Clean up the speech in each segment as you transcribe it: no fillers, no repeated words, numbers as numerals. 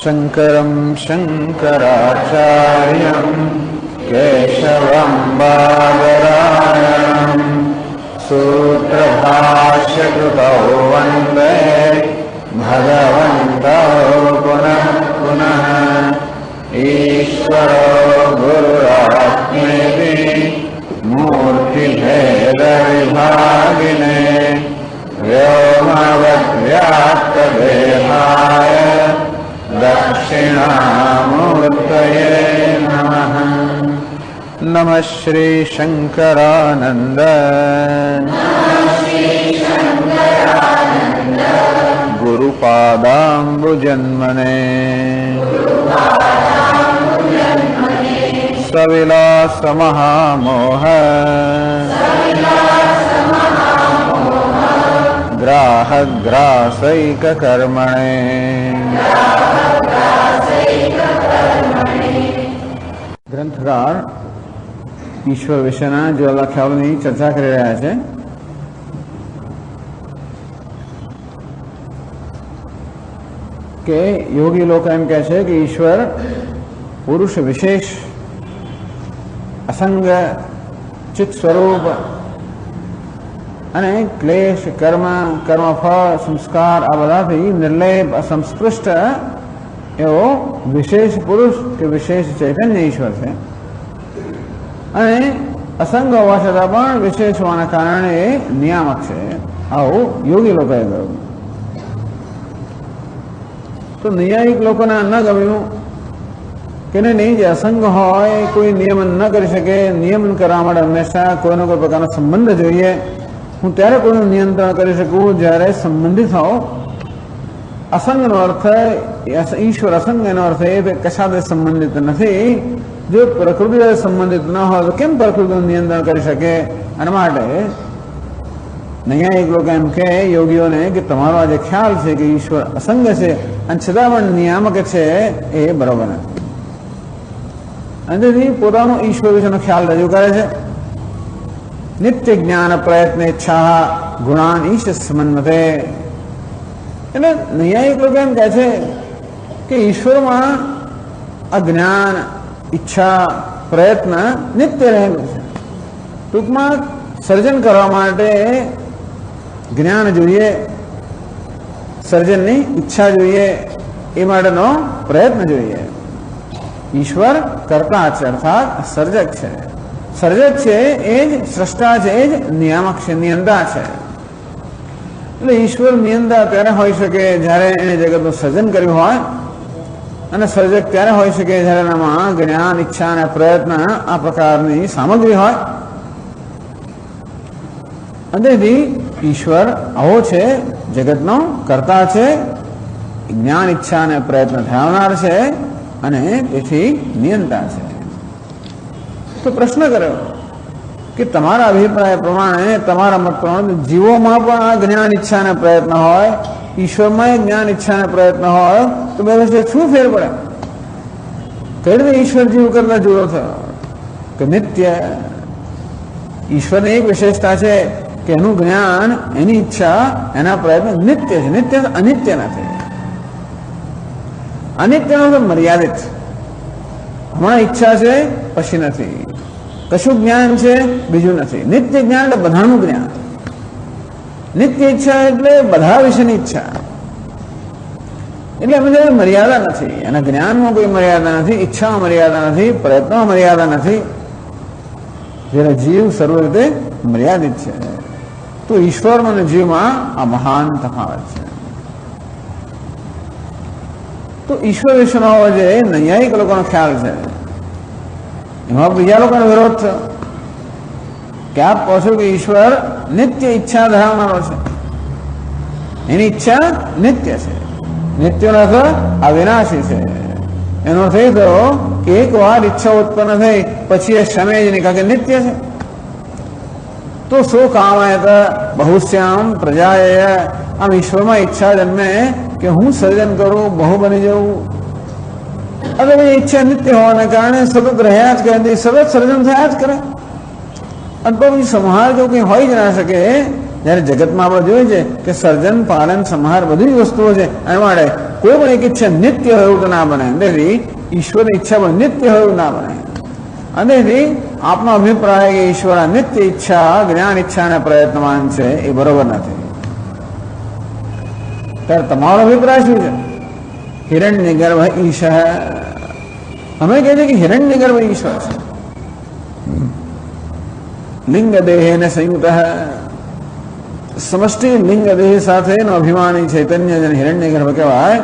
शंकरं शंकराचार्यं केशवं बादरायणं सूत्रभाष्यकृतौ वन्दे भगवन्तौ पुनः पुनः। ईश्वरो गुरुरात्मेति मूर्तिभेदविभागिने व्योमवद्व्याप्तदेहाय दक्षिणामूर्तये नमः। नमः श्री शंकरानंद गुरुपादाम्बुजन्मने सविलास महामोह ग्राहग्रासैक कर्मणे। ગ્રંથકાર ઈશ્વર વિશેના જોયેલા ખ્યાલોની ચર્ચા કરી રહ્યા છે. કે યોગી લોકો એમ કહે છે કે ઈશ્વર પુરુષ વિશેષ અસંગ ચિત્ત સ્વરૂપ અને ક્લેશ કર્મ કર્મફળ સંસ્કાર આ બધાથી નિર્લેપ અસંસ્પૃષ્ટ એવો વિશેષ પુરુષ કે વિશેષ ચૈતન્ય ઈશ્વર છે. અને અસંગ હોવા છતાં પણ વિશેષ હોવાના કારણે એ નિયામક છે. આવું યોગી લોકોએ કહ્યું. તો ન્યાયિક લોકોને ન ગમ્યું કે નહીં, જે અસંગ હોય કોઈ નિયમન ન કરી શકે, નિયમન કરવા માટે હંમેશા કોઈનો કોઈ પ્રકારનો સંબંધ જોઈએ. હું ત્યારે કોઈનું નિયંત્રણ કરી શકું જ્યારે સંબંધિત હોઉં. અસંગનો અર્થ ઈશ્વર અસંગ એનો અર્થ એ કશાદે સંબંધિત નથી. જો પ્રકૃતિ સંબંધિત ન હોય તો કેમ પ્રકૃતિનું નિયંત્રણ કરી શકે? અને માટે નૈયાયિક લોકો એમ કે યોગીઓને કે તમારો આ જે ખ્યાલ છે કે ઈશ્વર અસંગ છે અને છતાં પણ નિયામક છે એ બરોબર નથી. અને તેથી પોતાનો ઈશ્વર વિશેનો ખ્યાલ રજૂ કરે છે. નિત્ય જ્ઞાન પ્રયત્ન ઈચ્છા ગુણાન ઈશ સમન્વતે. એટલે નૈયાયિક લોકો એમ કહે છે કે ઈશ્વરમાં આ જ્ઞાન ઈચ્છા પ્રયત્ન નિત્ય રહેલું છે. ટૂંકમાં સર્જન કરવા માટે જ્ઞાન જોઈએ, સર્જનની ઈચ્છા જોઈએ, એ માટેનો પ્રયત્ન જોઈએ. ઈશ્વર કરતા છે અર્થાત સર્જક છે. સર્જક છે એ જ સ્રષ્ટા છે, એ જ નિયામક છે, નિયંતા છે. એટલે ઈશ્વર નિયંતા ત્યારે હોઈ શકે જ્યારે એને જગતનું સર્જન કર્યું હોય, અને સર્જક ત્યારે હોઈ શકે જ્યારે એનામાં જ્ઞાન ઈચ્છા અને પ્રયત્ન આ પ્રકારની સામગ્રી હોય. તેથી ઈશ્વર આવો છે, જગતનો કર્તા છે, જ્ઞાન ઈચ્છા અને પ્રયત્ન થનાર છે અને તેથી નિયંતા છે. તો પ્રશ્ન કર્યો કે તમારા અભિપ્રાય પ્રમાણે, તમારા મત પ્રમાણે જીવોમાં પણ આ જ્ઞાન ઈચ્છા અને પ્રયત્ન હોય, ઈશ્વરમાં જ્ઞાન ઈચ્છા અને પ્રયત્ન હોય, તો બે વચ્ચે શું ફેર પડે? કઈ રીતે ઈશ્વર જીવ કરતા જુદો થયો? કે નિત્ય ઈશ્વરની એક વિશેષતા છે કે એનું જ્ઞાન, એની ઈચ્છા, એના પ્રયત્ન નિત્ય છે. નિત્ય અનિત્ય નથી. અનિત્યનો તો મર્યાદિત, હમણાં ઈચ્છા છે પછી નથી, કશું જ્ઞાન છે બીજું નથી. નિત્ય જ્ઞાન એટલે બધાનું જ્ઞાન. નિત્ય ઈચ્છા એટલે બધા વિશેની ઈચ્છા. એટલે એમાં મર્યાદા નથી. એના જ્ઞાનમાં કોઈ મર્યાદા નથી, ઈચ્છામાં મર્યાદા નથી, પ્રયત્નમાં મર્યાદા નથી. જ્યારે જીવ સર્વ રીતે મર્યાદિત છે. તો ઈશ્વરમાં અને જીવમાં આ મહાન તફાવત છે. તો ઈશ્વર વિશેનો જે નૈયાયિક લોકોનો ખ્યાલ છે, એમાં બીજા લોકોનો વિરોધ થયો કે આપ કહો છો કે ઈશ્વર નિત્ય ઈચ્છા ધરાવનારો છે, એની ઈચ્છા નિત્ય છે. નિત્યનો અર્થ અવિનાશી છે. એનો અર્થ એ થયો કે એક વાર ઈચ્છા ઉત્પન્ન થઈ પછી એ સમય જ નહીં, કારણ કે નિત્ય છે. તો શું કામયત બહુશ્યામ પ્રજાએ, આમ ઈશ્વરમાં ઈચ્છા જન્મે કે હું સર્જન કરું, બહુ બની જવું. હવે ઈચ્છા નિત્ય હોવાના કારણે સતત રહ્યા જ કરે, સતત સર્જન થયા જ કરે. અને પછી સંહાર જો કંઈ હોઈ જ ના શકે જ્યારે જગતમાં આપણે જોઈએ છે કે સર્જન પાલન સંહાર બધી વસ્તુઓ છે એના માટે કોઈ પણ એક ઈચ્છા નિત્ય હોય એવું તો ના બને. અંદરથી ઈશ્વરની ઈચ્છા પણ નિત્ય હોય એવું ના બને. અંદરથી આપનો અભિપ્રાય કે ઈશ્વર નિત્ય ઈચ્છા જ્ઞાન ઈચ્છા અને પ્રયત્નમાન છે એ બરોબર નથી. ત્યારે તમારો અભિપ્રાય શું છે? હિરણ્ય ગર્ભ ઈશ. અમે કહે છે કે હિરણ્ય ગર્ભ ઈશ્વર છે. લિંગ દેહ ને સંયુક્ત સમષ્ટિ લિંગ દેહ સાથે અભિમાની ચૈતન્ય જેને હિરણ્ય ગર્ભ કહેવાય.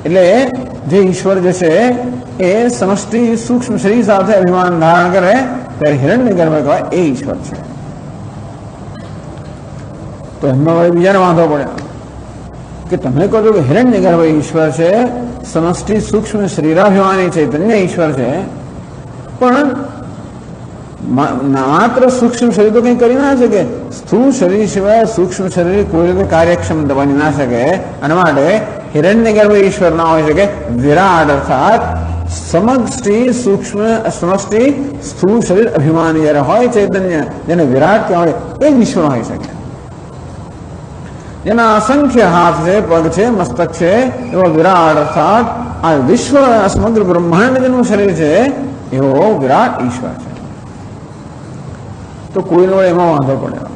એટલે જે ઈશ્વર જે છે એ સમષ્ટિ સૂક્ષ્મ શરીર સાથે અભિમાન ધારણ કરે ત્યારે હિરણ્ય ગર્ભ કહેવાય એ ઈશ્વર છે. તો એમાં વળી બીજાને વાંધો પડ્યો કે તમે કહો છો કે હિરણ્ય ગર્ભ ઈશ્વર છે, સમષ્ટિ સૂક્ષ્મ શરીરાભિમાની ચૈતન્ય ઈશ્વર છે, પણ માત્ર સૂક્ષ્મ શરીર તો કંઈ કરી ના શકે. સ્થૂળ શરીર સિવાય સૂક્ષ્મ શરીર કોઈ રીતે કાર્યક્ષમ બની ના શકે. અને માટે હિરણ્ય ગર્ભ ઈશ્વર ના હોઈ શકે. વિરાટ અર્થાત સમષ્ટિ સૂક્ષ્મ સમષ્ટિ સ્થૂળ શરીર અભિમાની જ્યારે હોય ચૈતન્ય જેને વિરાટ કહેવાય એ જ ઈશ્વર હોઈ શકે. જેના અસંખ્ય હાથ છે, પગ છે, મસ્તક છે એવો વિરાટ અર્થાત આ વિશ્વ સમગ્ર બ્રહ્માંડ જેનું શરીર છે એવો વિરાટ ઈશ્વર છે. તો કોઈને વડે એમાં વાંધો પડ્યો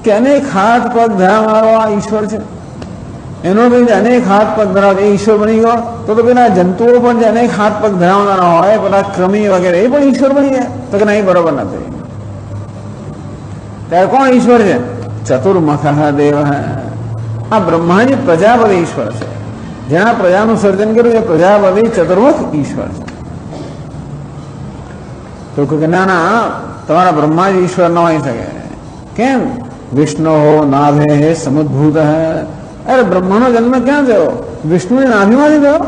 કે અનેક હાથ પગ ધરાવનારો આ ઈશ્વર છે. એનો અનેક હાથ પગ ધરાવ એ ઈશ્વર બની ગયો તો પેલા જંતુઓ પણ જે અનેક હાથ પગ ધરાવનારા હોય પેલા ક્રમી વગેરે એ પણ ઈશ્વર બની ગયા તો કે નહીં, બરોબર નથી. ત્યારે કોણ ઈશ્વર છે? ચતુર્મુખ દેવ. આ બ્રહ્માજી પ્રજાપતિ ઈશ્વર છે. જેના પ્રજાનું સર્જન કર્યું એ પ્રજાપતિ ચતુર્મુખ ઈશ્વર છે. તો કે ના ના તમારા બ્રહ્માજી ઈશ્વર ન હોઈ શકે. કેમ? વિષ્ણુ નાભે સમુદ્ભૂત. અરે બ્રહ્માનો જન્મ ક્યાં થયો? વિષ્ણુની નાભીમાંથી થયો.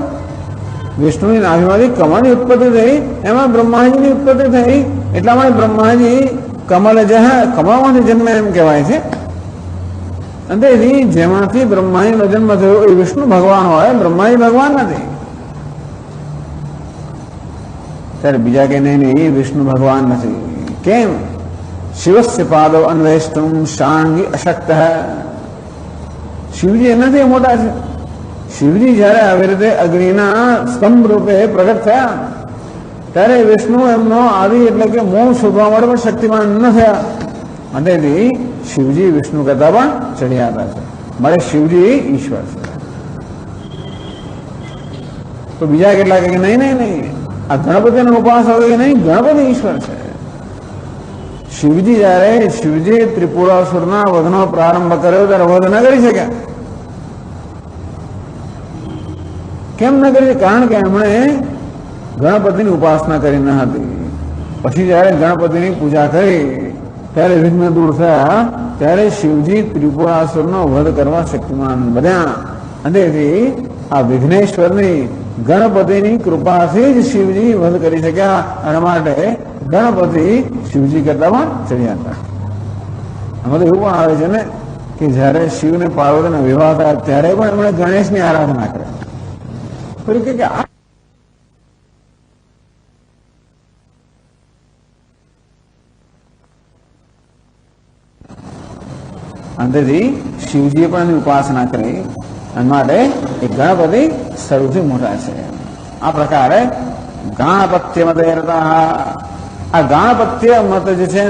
વિષ્ણુની નાભીમાંથી કમળની ઉત્પત્તિ થઈ, એમાં બ્રહ્માજીની ઉત્પત્તિ થઈ. એટલા માટે બ્રહ્માજી કમલ કમળમાંથી જન્મ એમ કહેવાય છે. અને જેમાંથી બ્રહ્માજીનો જન્મ થયો એ વિષ્ણુ ભગવાન હોય, બ્રહ્માજી ભગવાન નથી. ત્યારે બીજા કે નહીં નહીં વિષ્ણુ ભગવાન નથી. કેમ? શિવસ્ય પાદો અન્વેષ્ટુમ શાંગી અશક્ત. શિવજી એનાથી મોટા છે. શિવજી જયારે આવી રીતે અગ્નિના સ્તંભ રૂપે પ્રગટ થયા ત્યારે વિષ્ણુ એમનો આદિ એટલે કે મોહ શોધવા માટે પણ શક્તિમાન ન થયા. અને શિવજી વિષ્ણુ કરતા પણ ચડિયાતા છે. મારે શિવજી ઈશ્વર છે. તો બીજા કેટલા કે નહીં નહીં નહીં આ ગણપતિનો ઉપાસ હોય કે નહીં, ગણપતિ ઈશ્વર છે. શિવજી જયારે શિવજી ત્રિપુરાસુરના વધનો પ્રારંભ કર્યો ત્યારે વધ ન કરી શક્યા. કેમ ન કરી? કારણ કે એમણે ગણપતિની ઉપાસના કરી ન હતી. પછી જયારે ગણપતિની પૂજા કરી ત્યારે વિઘ્ન દૂર થયા ત્યારે શિવજી ત્રિપુરાસુરનો વધ કરવા શક્તિમાન બન્યા. અને આ વિઘ્નેશ્વરની ગણપતિની કૃપાથી જ શિવજી વધ કરી શક્યા. અને માટે ગણપતિ શિવજી કરતા પણ ચડ્યા હતા. આમાં તો એવું પણ આવે છે ને કે જયારે શિવને પાર્વતીનો વિવાહ થયા ત્યારે પણ એમણે ગણેશની આરાધના કરી. કે અંતેથી શિવજીએ પણ એની ઉપાસના કરી. અને માટે એ ગણપતિ સૌથી મોટા છે. આ પ્રકારે ગાણપત્ય મત આ ગાણપત્ય મત જે છે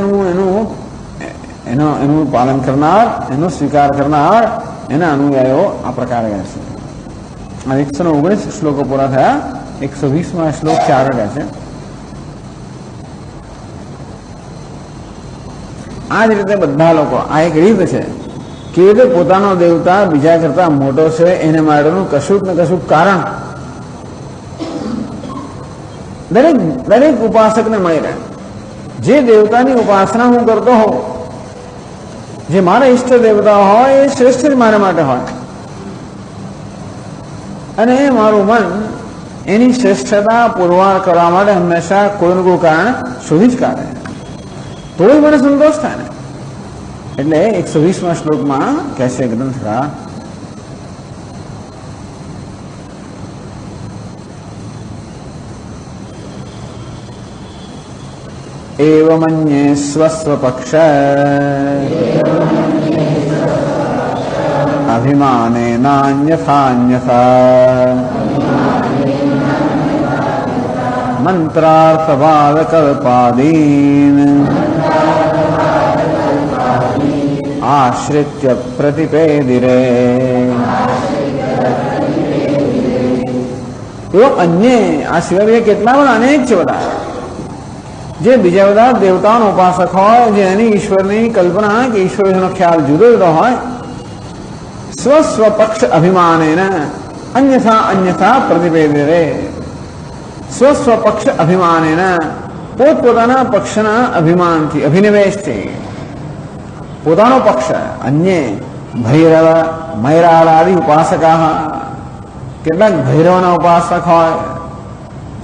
એનું પાલન કરનાર, એનો સ્વીકાર કરનાર, એના અનુયાયીઓ આ પ્રકારે કહે છે. આ 119 શ્લોકો પૂરા થયા. 120માં શ્લોક છે, આગળ કહે છે આ જ રીતે બધા લોકો આ એક રીત છે કેવી રીતે પોતાનો દેવતા બીજા કરતા મોટો છે એને માટેનું કશુંક ને કશુંક કારણ દરેક ઉપાસકને મળી રહે. જે દેવતાની ઉપાસના હું કરતો હોઉં, જે મારા ઈષ્ટ દેવતા હોય એ શ્રેષ્ઠ જ મારા માટે હોય અને મારું મન એની શ્રેષ્ઠતા પુરવાર કરવા માટે હંમેશા કોઈનું કોઈ કારણ શોધી જ કાઢે તો જ મને સંતોષ થાય ને. એટલે 120માં શ્લોકમાં કહે છે ગ્રંથકાર एवमन्ये स्वस्वपक्ष अभिमानेनान्यथान्यथा मंत्रार्थवादकल्पादीन् आश्रित्य प्रतिपेदिरे એવો અન્ય આ સિવાય કેટલા બધા અનેક છે બધા જે બીજા બધા દેવતાઓનો ઉપાસક હોય, જે એની ઈશ્વરની કલ્પના કે ઈશ્વરનો ખ્યાલ જુદો જુદો હોય, સ્વસ્વપક્ષ અભિમાનેન અન્યથા અન્યથા પ્રતિપેદરે. સ્વસ્વપક્ષ અભિમાનેન પોતપોતાના પક્ષના અભિમાનથી, અભિનિવેશથી પોતાનો પક્ષ અન્ય ભૈરવ મૈરાળાદિ ઉપાસકા, કેટલાક ભૈરવના ઉપાસક હોય,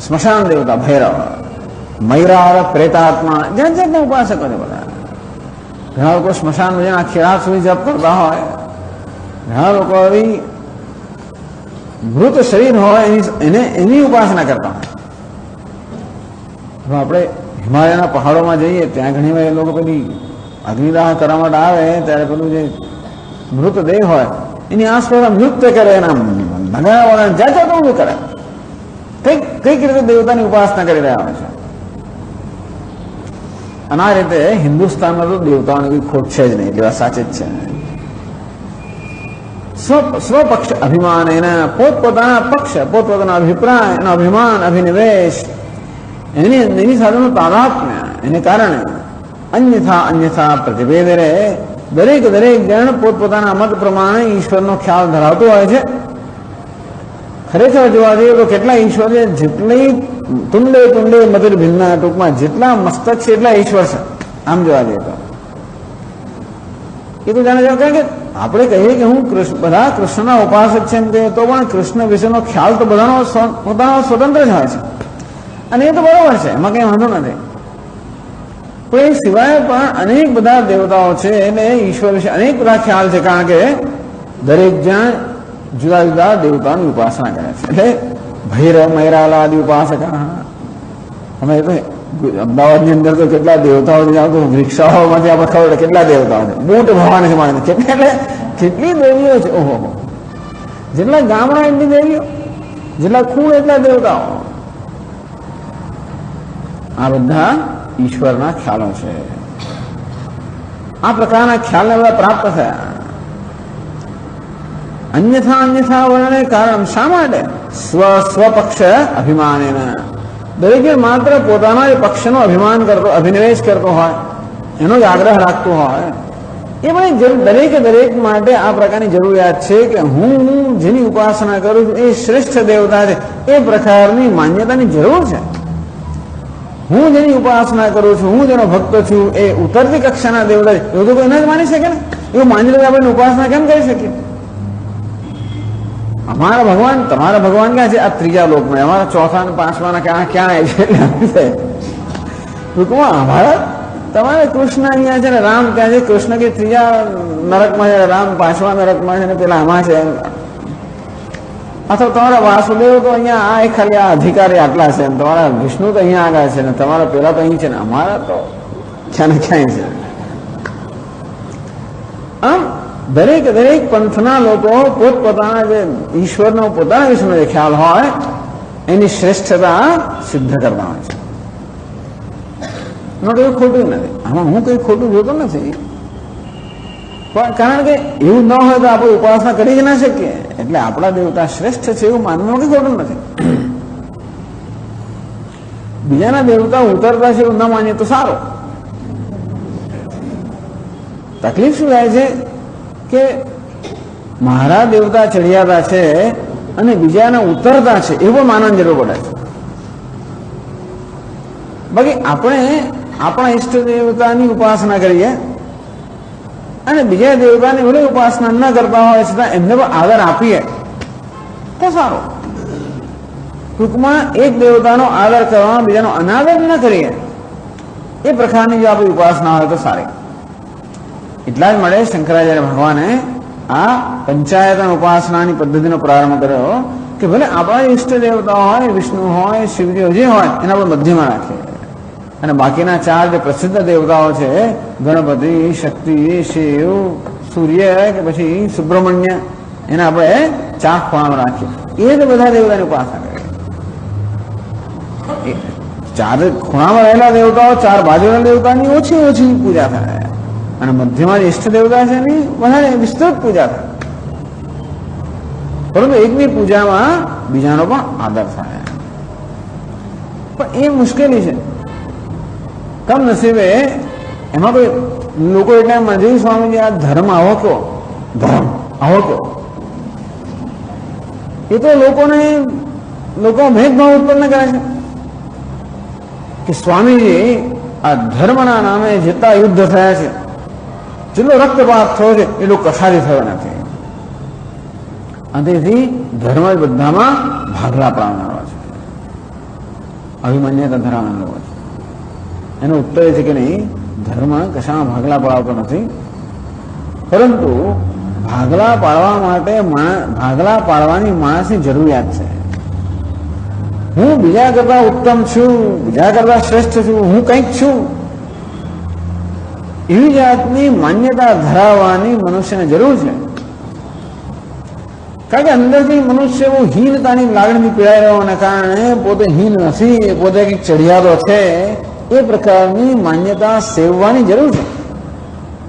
સ્મશાન દેવતા ભૈરવ, મૈરાળ પ્રેતાત્મા, જાત જાતના ઉપાસકો છે બધા. ઘણા લોકો સ્મશાન ભજન આખી રાત સુધી જપ કરતા હોય, ઘણા લોકો મૃત શરીર હોય એની ઉપાસના કરતા હોય. આપણે હિમાલયના પહાડોમાં જઈએ ત્યાં ઘણી વાર એ લોકો પેલી અગ્નિદાહ કરવા માટે આવે ત્યારે પેલું જે મૃતદેહ હોય એની આસપાસ નૃત્ય કરે, એના નગારાવાળા જાત જાતનું કરે, કઈક રીતે દેવતાની ઉપાસના કરી રહ્યા હોય છે. અને આ રીતે હિન્દુસ્તાનમાં તો દેવતાઓની કોઈ ખોટ છે જ નહીં, એટલી વાત સાચી જ છે. સ્વપક્ષ અભિમાન, એના પોતપોતાના પક્ષ, પોતપોતાના અભિપ્રાય, એનો અભિમાન, અભિનિવેશ, એની સાથેનું તાદાત્મ્ય, એને કારણે અન્યથા અન્યથા પ્રતિભેદરે, દરેક જણ પોતપોતાના મત પ્રમાણે ઈશ્વરનો ખ્યાલ ધરાવતો હોય છે. ખરેખર જોવા જઈએ તો કેટલા ઈશ્વર છે, જેટલી તુંડે મધુર ભિન્ન, ટૂંકમાં જેટલા મસ્તક છે એટલા ઈશ્વર છે. આમ જોવા જઈએ તો એ તો જાણે કારણ કે આપણે કહીએ કે હું બધા કૃષ્ણના ઉપાસક છે એમ કહીએ તો પણ કૃષ્ણ વિશેનો ખ્યાલ તો બધાનો પોતાનો સ્વતંત્ર જ હોય છે, અને એ તો બરોબર છે, એમાં કંઈ વાંધો નથી. પણ એ સિવાય પણ અનેક બધા દેવતાઓ છે, એને ઈશ્વર વિશે અનેક બધા ખ્યાલ છે, કારણ કે દરેક જણ જુદા જુદા દેવતાની ઉપાસના કરે છે. એટલે ભૈરવ મૈરાલાદિ ઉપાસક, અમે તો અમદાવાદની અંદર તો કેટલા દેવતાઓ છે, રિક્ષાઓમાંથી આપણે ખબર કેટલા દેવતાઓ છે, બૂટ ભગવાન છે મારે કેટલી દેવીઓ છે. ઓહો, જેટલા ગામડા એટલી દેવીઓ, જેટલા ખૂણ એટલા દેવતાઓ. આ બધા ઈશ્વરના ખ્યાલો છે. આ પ્રકારના ખ્યાલને બધા પ્રાપ્ત થયા. અન્યથા વર્ણને કારણ શા માટે? સ્વપક્ષ અભિમાનેન, દરેક માત્ર પોતાના જ પક્ષનો અભિમાન કરતો, અભિનિવેશ કરતો હોય, એનો જ આગ્રહ રાખતો હોય. એ પણ દરેક માટે આ પ્રકારની જરૂરિયાત છે કે હું જેની ઉપાસના કરું છું એ શ્રેષ્ઠ દેવતા છે, એ પ્રકારની માન્યતાની જરૂર છે. હું જેની ઉપાસના કરું છું, હું જેનો ભક્ત છું, એ ઉતરતી કક્ષાના દેવતા છે, એવું તો કોઈ ન જ માની શકે ને. એવું માની લે આપણે ઉપાસના કેમ કરી શકીએ? અમારા ભગવાન, તમારા ભગવાન ક્યાં છે? આ ત્રીજા લોકમાં, અમારા ચોથા ને પાંચમાના ક્યાં છે? ટૂંકમાં અમારા તમારે કૃષ્ણ અહીંયા છે ને રામ ત્યાં છે. કૃષ્ણ કે ત્રીજા નરકમાં છે, રામ પાંચમા નરકમાં છે ને પેલા આમાં છે. અથવા તમારા વાસુદેવ તો અહીંયા આ ખાલી આ અધિકારી આટલા છે, તમારા વિષ્ણુ તો અહીંયા આગળ છે ને તમારા પેલા તો અહીં છે ને અમારા તો ક્યાં ને ક્યાંય છે. આમ દરેક પંથના લોકો પોતપોતાના જે ઈશ્વરનો પોતાના વિષયનો જે ખ્યાલ હોય એની શ્રેષ્ઠતા સિદ્ધ કરતા હોય છે. એમાં કઈ ખોટું નથી, આમાં હું કઈ ખોટું જોતો નથી, પણ કારણ કે એવું ન હોય તો આપણે ઉપાસના કરી જ ના શકીએ. એટલે આપણા દેવતા શ્રેષ્ઠ છે એવું માનવાનું કઈ ખોટું નથી. બીજાના દેવતા ઉતરતા છે એવું ન માનીએ તો સારું. તકલીફ શું થાય છે કે મારા દેવતા ચડિયાતા છે અને બીજાના ઉતરતા છે એવું માનવાની જરૂર પડે છે. બાકી આપણે આપણા ઈષ્ટ દેવતાની ઉપાસના કરીએ અને બીજા દેવતાની ભલે ઉપાસના ન કરતા હોય છતાં એમને પણ આદર આપીએ તો સારું. ટૂંકમાં એક દેવતાનો આદર કરવામાં બીજાનો અનાદર ન કરીએ એ પ્રકારની જો આપણી ઉપાસના હોય તો સારી. એટલા જ મળે શંકરાચાર્ય ભગવાને આ પંચાયતન ઉપાસનાની પદ્ધતિનો પ્રારંભ કર્યો કે ભલે આપણા ઈષ્ટ દેવતા હોય, વિષ્ણુ હોય, શિવજી જે હોય, એના પર મધ્યમાં રાખીએ. અને બાકીના ચાર જે પ્રસિદ્ધ દેવતાઓ છે, ગણપતિ, શક્તિ, શિવ, સૂર્ય કે પછી સુબ્રમણ્ય, એને આપણે ચાર ખૂણામાં રાખીએ. એ જ બધા દેવતાની ઉપાસના કરીએ. ચાર ખૂણામાં રહેલા દેવતાઓ, ચાર બાજુના દેવતાની ઓછી ઓછી પૂજા થાય, અને મધ્યમાં જે ઇષ્ટ દેવતા છે એની વધારે વિસ્તૃત પૂજા થાય. પરંતુ એકની પૂજામાં બીજાનો પણ આદર થાય. પણ એ મુશ્કેલી છે. કમનસીબે એમાં કોઈ લોકો એટલે મજી સ્વામીજી આ ધર્મ આવો કયો, ધર્મ આવો કયો, એ તો લોકો ભેદભાવ ઉત્પન્ન કરે છે કે સ્વામીજી આ ધર્મના નામે જેટલા યુદ્ધ થયા છે, જેટલો રક્તપાત થયો છે, એટલો કશાથી થયો નથી. અને તેથી ધર્મ જ બધામાં ભાગલા પાડનારો છે, અભિમાન્યતા ધરાવનાર લોકો છે. એનો ઉત્તર એ છે કે નહીં, ધર્મ કશામાં ભાગલા પાડતો નથી, પરંતુ ભાગલા પાડવાની માણસની જરૂરિયાત છે. હું બીજા કરતા ઉત્તમ છું, બીજા કરતા શ્રેષ્ઠ છું, હું કંઈક છું, એવી જાતની માન્યતા ધરાવવાની મનુષ્યને જરૂર છે. કારણ કે અંદરથી મનુષ્ય એવું હીનતાની લાગણીથી પીડાઈ રહેવાને કારણે પોતે હીન નથી, પોતે કંઈક ચડિયાતો છે, એ પ્રકારની માન્યતા સેવવાની જરૂર છે.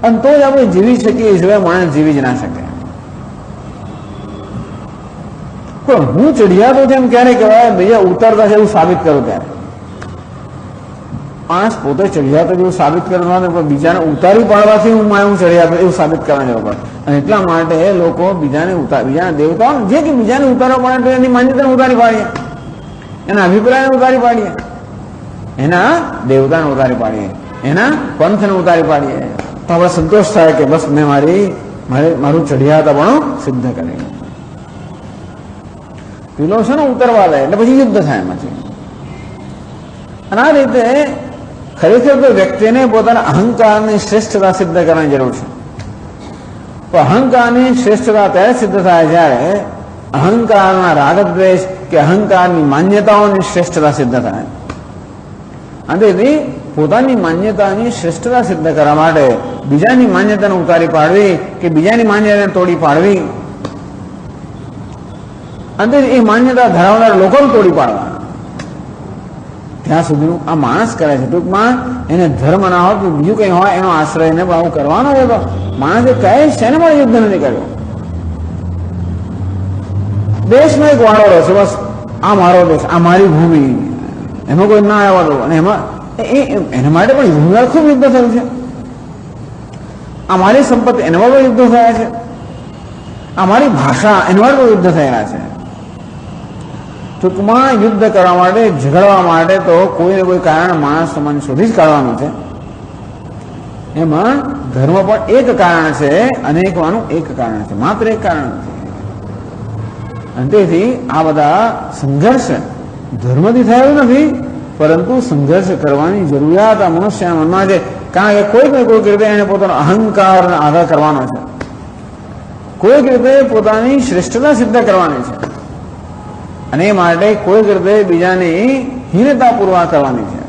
અને તો જ આપણે જીવી શકીએ, એ સિવાય માણસ જીવી જ ના શકે. પણ હું ચડિયાતો છે એમ ક્યારે કહેવાય? બીજા ઉતરતા છે એવું સાબિત કરું ત્યારે. માણસ પોતે ચડિયાતો જેવું સાબિત કરવાનું, પણ બીજાને ઉતારી પાડવાથી હું ચડિયાતો એવું સાબિત કરવા જવું પડે. અને એટલા માટે લોકો બીજાના દેવતાઓ જે કે બીજાને ઉતારવા પડે તો એની માન્યતાને ઉતારી પાડીએ, એના અભિપ્રાયને ઉતારી પાડીએ, એના દેવતાને ઉતારી પાડીએ, એના પંથને ઉતારી પાડીએ, તો આપણે સંતોષ થાય કે બસ મેં મારું ચડિયાતાપણું સિદ્ધ કર્યું. પેલો છે ને ઉતરવા લે એટલે પછી યુદ્ધ થાય એમાંથી. અને આ રીતે ખરેખર તો વ્યક્તિને પોતાના અહંકારની શ્રેષ્ઠતા સિદ્ધ કરવાની જરૂર છે. તો અહંકારની શ્રેષ્ઠતા ત્યારે સિદ્ધ થાય જ્યારે અહંકારના રાગદ્વેષ કે અહંકારની માન્યતાઓની શ્રેષ્ઠતા સિદ્ધ થાય. અને તેથી પોતાની માન્યતાની શ્રેષ્ઠતા સિદ્ધ કરવા માટે બીજાની માન્યતાને ઉતારી પાડવી કે બીજાની માન્યતાને તોડી પાડવી, અને એ માન્યતા ધરાવનાર લોકોને તોડી પાડવા, ત્યાં સુધીનું આ માણસ કરે છે. ટૂંકમાં એને ધર્મ ના હોય, બીજું કંઈ હોય, એનો આશ્રય ને આવું કરવાનો છે. તો માણસે કહે છે ને પણ યુદ્ધ નથી કર્યો. દેશનો એક વાળો રહેશે, બસ આ મારો દેશ, આ મારી ભૂમિ, એમાં કોઈ ના આવવા દો. અને એના માટે પણ ભૂમિમાં ખૂબ યુદ્ધ થયું છે. આ મારી સંપત્તિ, એના માટે યુદ્ધ થયા છે. આ મારી ભાષા, એના માટે પણ યુદ્ધ થયેલા છે. ટૂંકમાં યુદ્ધ કરવા માટે, ઝઘડવા માટે તો કોઈને કોઈ કારણ માણસ સમાન શોધી જ કાઢવાનું છે. એમાં ધર્મ પણ એક કારણ છે, અનેકવાનું એક કારણ છે, માત્ર એક કારણ નથી. અને તેથી આ બધા સંઘર્ષ ધર્મથી થયેલું નથી, પરંતુ સંઘર્ષ કરવાની જરૂરિયાત આ મનુષ્યના મનમાં છે. કારણ કે કોઈક ને કોઈક રીતે એને પોતાનો અહંકાર આધાર કરવાનો છે, કોઈક રીતે પોતાની શ્રેષ્ઠતા સિદ્ધ કરવાની છે, અને એ માટે કોઈક રીતે બીજાની હીનતા પૂરવા કરવાની છે.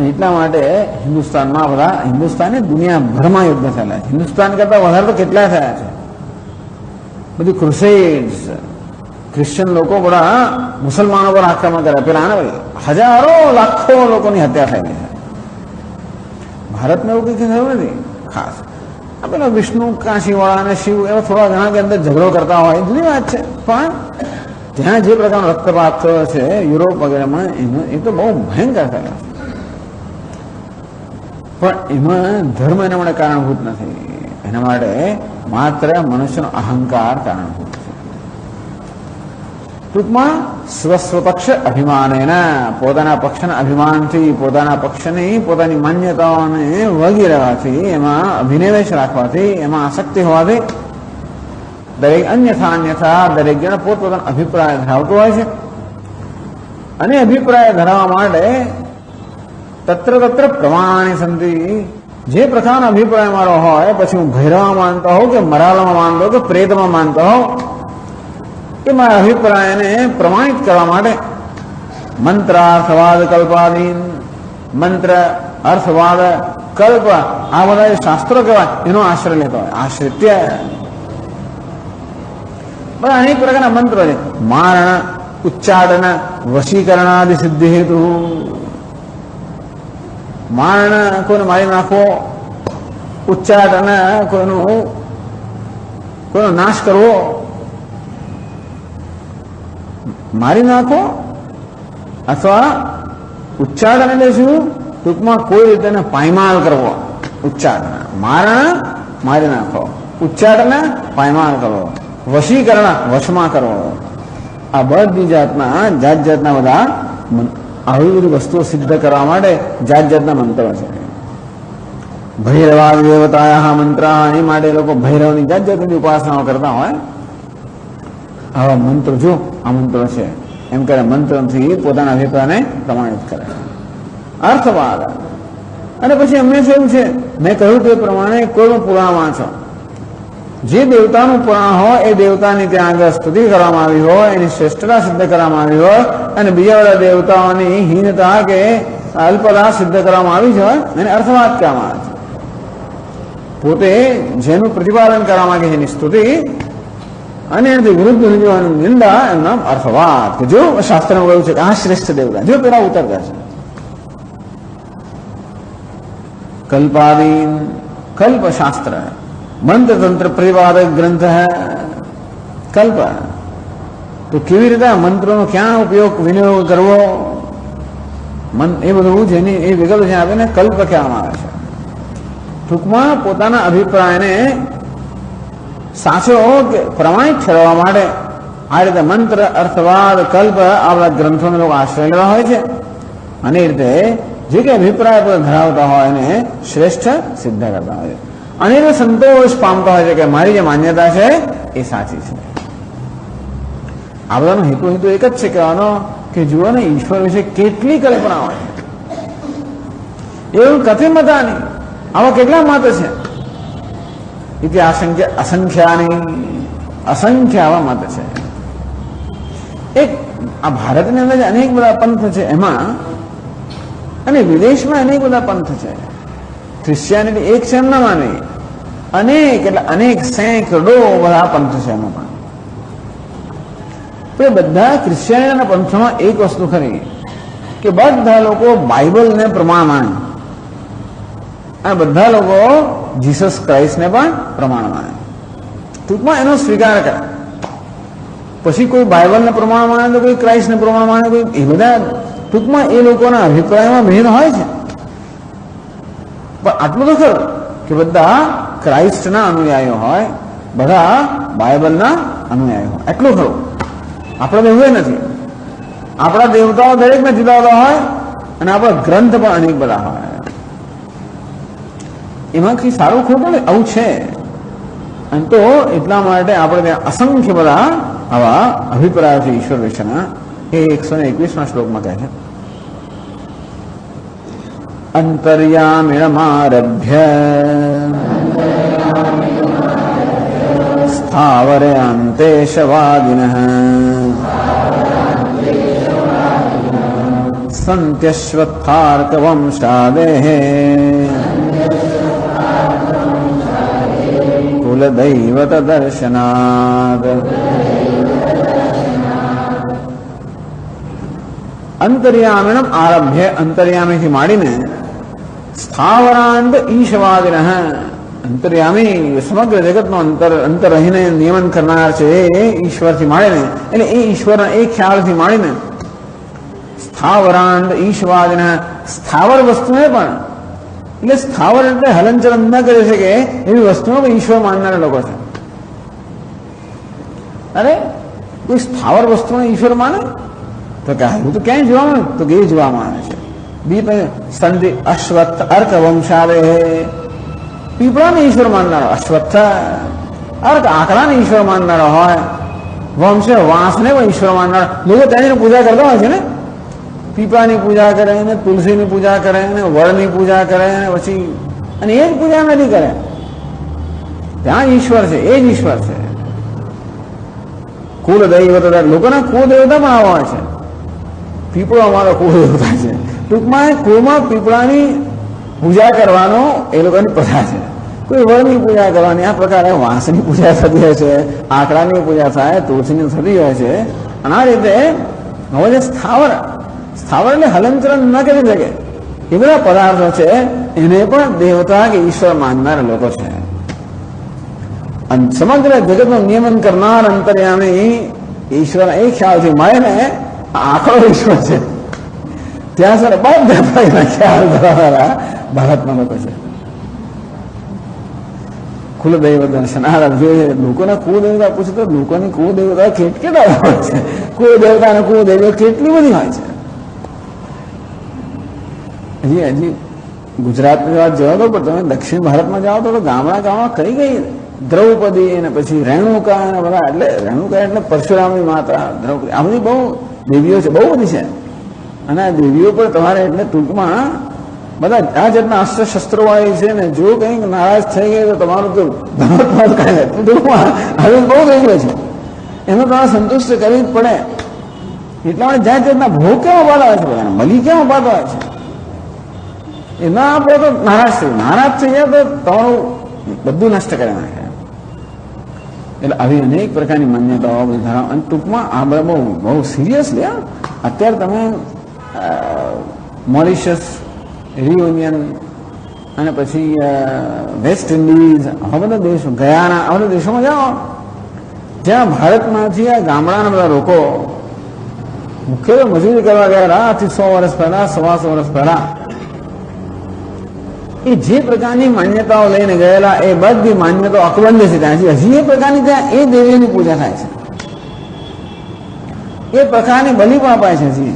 એટલા માટે હિન્દુસ્તાને દુનિયાભરમાં યુદ્ધ થયેલા છે. હિન્દુસ્તાન કરતા વધારે તો કેટલા થયા છે. બધી ક્રુસેડ્સ, ક્રિશ્ચિયન લોકો બધા મુસલમાનો પર આક્રમણ કર્યા. પેલા હજારો લાખો લોકોની હત્યા થયેલી છે. ભારતમાં એવું કંઈ થયું નથી ખાસ. આ પેલા વિષ્ણુ, કાશીવાળા અને શિવ એવા થોડા ઘણા કે અંદર ઝઘડો કરતા હોય, જુદી વાત છે. પણ ત્યાં જે પ્રકારનો રક્તપાત થયો છે યુરોપ વગેરેમાં, એ તો બહુ ભયંકર થયેલા છે. પણ એમાં ધર્મ એના માટે કારણભૂત નથી. એના માટે માત્ર મનુષ્યનો અહંકાર કારણભૂત છે. ટૂંકમાં સ્વસ્વપક્ષ અભિમાનેના, પોતાના પક્ષના અભિમાનથી, પોતાના પક્ષની પોતાની માન્યતાઓને વળગી રહેવાથી, એમાં અભિનિવેશ રાખવાથી, એમાં આસક્તિ હોવાથી દરેક અન્યથા દરેક જણ પોતપોતાનો અભિપ્રાય ધરાવતો હોય છે. અને અભિપ્રાય ધરાવવા માટે તત્ર પ્રમાણે સંતિ, જે પ્રકારનો અભિપ્રાય મારો હોય, પછી હું ભૈરવમાં માનતો હોઉં કે મરાળમાં માનતો હોઉં કે પ્રેતમાં માનતો હોઉં, એ મારા અભિપ્રાયને પ્રમાણિત કરવા માટે મંત્રાર્થવાદ કલ્પાદીન, મંત્ર, અર્થવાદ, કલ્પ, આ બધા શાસ્ત્રો કહેવાય એનો આશ્રય લેતો હોય. આશ્રિત્ય બધા અનેક પ્રકારના મંત્રો છે. મારણ, ઉચ્ચાટન, વશીકરણાદિ સિદ્ધિ હેતુ. મારણ કોઈને મારી નાખવો, ઉચ્ચાટન કોઈનો નાશ કરવો, મારી નાખો, અથવા ઉચ્ચાટન એટલે શું? ટૂંકમાં કોઈ રીતે પાયમાલ કરવો. ઉચ્ચાટન, મારણ મારી નાખો, ઉચ્ચાટન પાયમાલ કરવો, વશીકરણ વશમાં કરવો. આ બધી જાતના જાત જાતના બધા આવી બધી વસ્તુઓ સિદ્ધ કરવા માટે જાત જાતના મંત્રો છે. ભૈરવાદ દેવતાયા મંત્ર, એ માટે લોકો ભૈરવની જાત જાતની ઉપાસનાઓ કરતા હોય. આવા મંત્ર, જો આ મંત્રો છે એમ કરે, મંત્રથી પોતાના અભિપ્રાયને પ્રમાણિત કરે. અર્થવાદ, અને પછી હંમેશા એવું છે, મેં કહ્યું તે પ્રમાણે કોઈનું પુરાણ વાંચો. જે દેવતાનું પુરાણ હોય એ દેવતાની ત્યાં આગળ સ્તુતિ કરવામાં આવી હોય, એની શ્રેષ્ઠતા સિદ્ધ કરવામાં આવી હોય, અને બીજા બધા દેવતાઓની હીનતા કે અલ્પતા સિદ્ધ કરવામાં આવી હોય, એને અર્થવાદ કહેવામાં આવે છે. પોતે જેનું પ્રતિપાદન કરવા માંગે છે એની સ્તુતિ અને એનાથી વિરુદ્ધ નિંદા, એનું નામ અર્થવાદ. કે જો શાસ્ત્રમાં કહ્યું છે કે આ શ્રેષ્ઠ દેવતા, જો પેલા ઉતરતા છે. કલ્પાદીન, કલ્પ શાસ્ત્ર, મંત્ર તંત્ર પ્રતિપાદક ગ્રંથ હૈ કલ્પ. તો કેવી રીતે મંત્રોનો ક્યાં ઉપયોગ વિનિયોગ કરવો, એ બધું જેની એ વિગતો જ્યાં આપીને કલ્પ કહેવામાં આવે છે. ટૂંકમાં પોતાના અભિપ્રાયને સાચો પ્રમાણિત ઠેરવવા માટે આ રીતે મંત્ર, અર્થવાદ, કલ્પ આ બધા ગ્રંથોને લોકો આશ્રય લેવા હોય છે. અને એ રીતે જે કંઈ અભિપ્રાય ધરાવતા હોય એને શ્રેષ્ઠ સિદ્ધ કરતા હોય છે. અને એ સંતોષ પામતા હોય છે કે મારી જે માન્યતા છે એ સાચી છે. આ બધાનો હેતુ એક જ છે કહેવાનો કે જુઓ ને, ઈશ્વર વિશે કેટલી કલ્પના હોય એવું કથિમતા નહીં. આવા કેટલા મત છે, ઇતિહાસ અસંખ્ય આવા મત છે. એક આ ભારતની અંદર અનેક બધા પંથ છે એમાં, અને વિદેશમાં અનેક બધા પંથ છે. ક્રિશ્ચિયાનિટી એક છે એમ ના માને, અનેક એટલે અનેક સેંકડો બધા પંથ છે એમાં. પણ તો બધા ક્રિશ્ચિયાનિટીના પંથમાં એક વસ્તુ ખરી કે બધા લોકો બાઇબલને પ્રમાણ માને, અને બધા લોકો જીસસ ક્રાઇસ્ટને પણ પ્રમાણ માને. ટૂંકમાં એનો સ્વીકાર કરે. પછી કોઈ બાઇબલને પ્રમાણ માને તો કોઈ ક્રાઇસ્ટને પ્રમાણ માને, કોઈ એ બધા ટૂંકમાં એ લોકોના અભિપ્રાયમાં ભેદ હોય છે. પણ આટલું તો ખરું કે બધા ક્રાઇસ્ટના અનુયાયીઓ હોય, બધા બાઇબલના અનુયાયી હોય, એટલું ખરું. આપણે એવું નથી. આપણા દેવતાઓ દરેકના જુદા જુદા હોય, અને આપણા ગ્રંથ પણ અનેક બધા હોય. એમાં કઈ સારું ખોટું ને આવું છે. અને તો એટલા માટે આપણે ત્યાં અસંખ્ય બધા આવા અભિપ્રાયો છે ઈશ્વર વિશેના. એ 121માં શ્લોકમાં કહે છે, અંતર્યામિણમારભ્ય સ્થાવરે અંતેશવાદિનઃ સંત્યશ્વત્થાર્કવંશાદેઃ કુલદૈવત દર્શનાદ. અંતર્યામિણમ આરભ્ય, અંતર્યામીથી માંડીને સ્થાવરાંત ઈશવાદિનઃ, અંતર્યામી સમગ્ર જગતનો અંતર રહીને નિયમન કરનાર છે એ ઈશ્વરથી માંડીને, એટલે એ ઈશ્વરના એ ખ્યાલથી માંડીને સ્થાવરાંત ઈશવાદિનઃ, સ્થાવર વસ્તુને પણ, એટલે સ્થાવર એટલે હલનચલન ન કરી શકે એવી વસ્તુઓ ઈશ્વર માનનારા લોકો છે. અરે કોઈ સ્થાવર વસ્તુને ઈશ્વર માને તો કે હું તો ક્યાંય જોવા મળે તો કે એ જોવામાં આવે છે. સંધિ અશ્વત્થ અર્ક વંશારે, પીપળાને ઈશ્વર માનનારો અશ્વત્થ, અર્ક આંકડાને ઈશ્વર માનનારો હોય, વંશ વાંસને પણ ઈશ્વર માનનારો. લોકો તેની પૂજા કરતા હોય છે ને, પીપળાની પૂજા કરે ને, તુલસીની પૂજા કરે ને, વડની પૂજા કરે ને, પછી અને એ જ પૂજા નથી કરે. ત્યાં ઈશ્વર છે, એ જ ઈશ્વર છે. કુલ દૈવત, લોકોના કુલ દેવતા પણ આવા હોય છે. પીપળો અમારો કુળદેવતા છે. ટૂંકમાં કુળમાં પીપળાની પૂજા કરવાનો એ લોકોની પ્રથા છે. કોઈ વડની પૂજા કરવાની, આ પ્રકારે વાંસની પૂજા થતી હોય છે, આંકડાની પૂજા થાય, તુલસીની થતી હોય છે. અને આ રીતે હવે જે સ્થાવર એટલે હલનચલન ન કરી શકે એ બધા પદાર્થો છે, એને પણ દેવતા કે ઈશ્વર માનનારા લોકો છે. અને સમગ્ર જગતનું નિયમન કરનાર અંતર્યામી ઈશ્વર એ ખ્યાલથી મળે ને આખો ઈશ્વર છે. ત્યાં સર બધા ખ્યાલ ધરાવનારા ભારતના લોકો છે. કુલદૈવ દર્શન જોઈએ. લોકોના કુળદેવતા પૂછે તો લોકોની કુળદેવતા કેટલા હોય છે. કુળદેવતા અને કુળદેવીઓ કેટલી બધી હોય છે. હજી ગુજરાતની વાત જવા દો, પણ તમે દક્ષિણ ભારતમાં જાઓ તો ગામડા કઈ કઈ દ્રૌપદી અને પછી રેણુકા અને બધા, એટલે રેણુકા એટલે પરશુરામની માતા દ્રૌપદી, આ બધી બહુ દેવીઓ છે, બહુ બધી છે. અને આ દેવીઓ પણ તમારે એટલે ટૂંકમાં બધા આ જાતના અસ્ત્ર શસ્ત્રો વાળી છે ને, જો કંઈક નારાજ થઈ ગઈ તો તમારું તો ધર્મત્વ કાંઈ ટૂંકમાં હવે બહુ દેવીઓ છે, એનો તમારે સંતુષ્ટ કરવી જ પડે. એટલા માટે જાતના ભોગ કેવા પાડવા છે, બધાને બલી કેવા પાડવા છે, એના આપણે તો નારાજ થઈ જાય તો તમારું બધું નષ્ટ કરી નાખે. એટલે આવી અનેક પ્રકારની માન્યતાઓ બધી ધરાવ. અને ટૂંકમાં આ બધા બહુ સિરિયસલી અત્યારે તમે મોરિશિયસ, રિયુનિયન અને પછી વેસ્ટ ઇન્ડિઝ, આવા બધા દેશો, ગયાના, આ બધા દેશોમાં જાઓ જ્યાં ભારતમાંથી આ ગામડાના બધા લોકો મુખ્યત્વે મજૂરી કરવા ગયા આથી 100 વર્ષ પહેલા, 125 વર્ષ પહેલા, એ જે પ્રકારની માન્યતાઓ લઈને ગયેલા એ બધી માન્યતાઓ અકબંધ છે. ત્યાં હજી એ પ્રકારની ત્યાં એ દેવીની પૂજા થાય છે, એ પ્રકારની બલિ પણ અપાય છે. હજી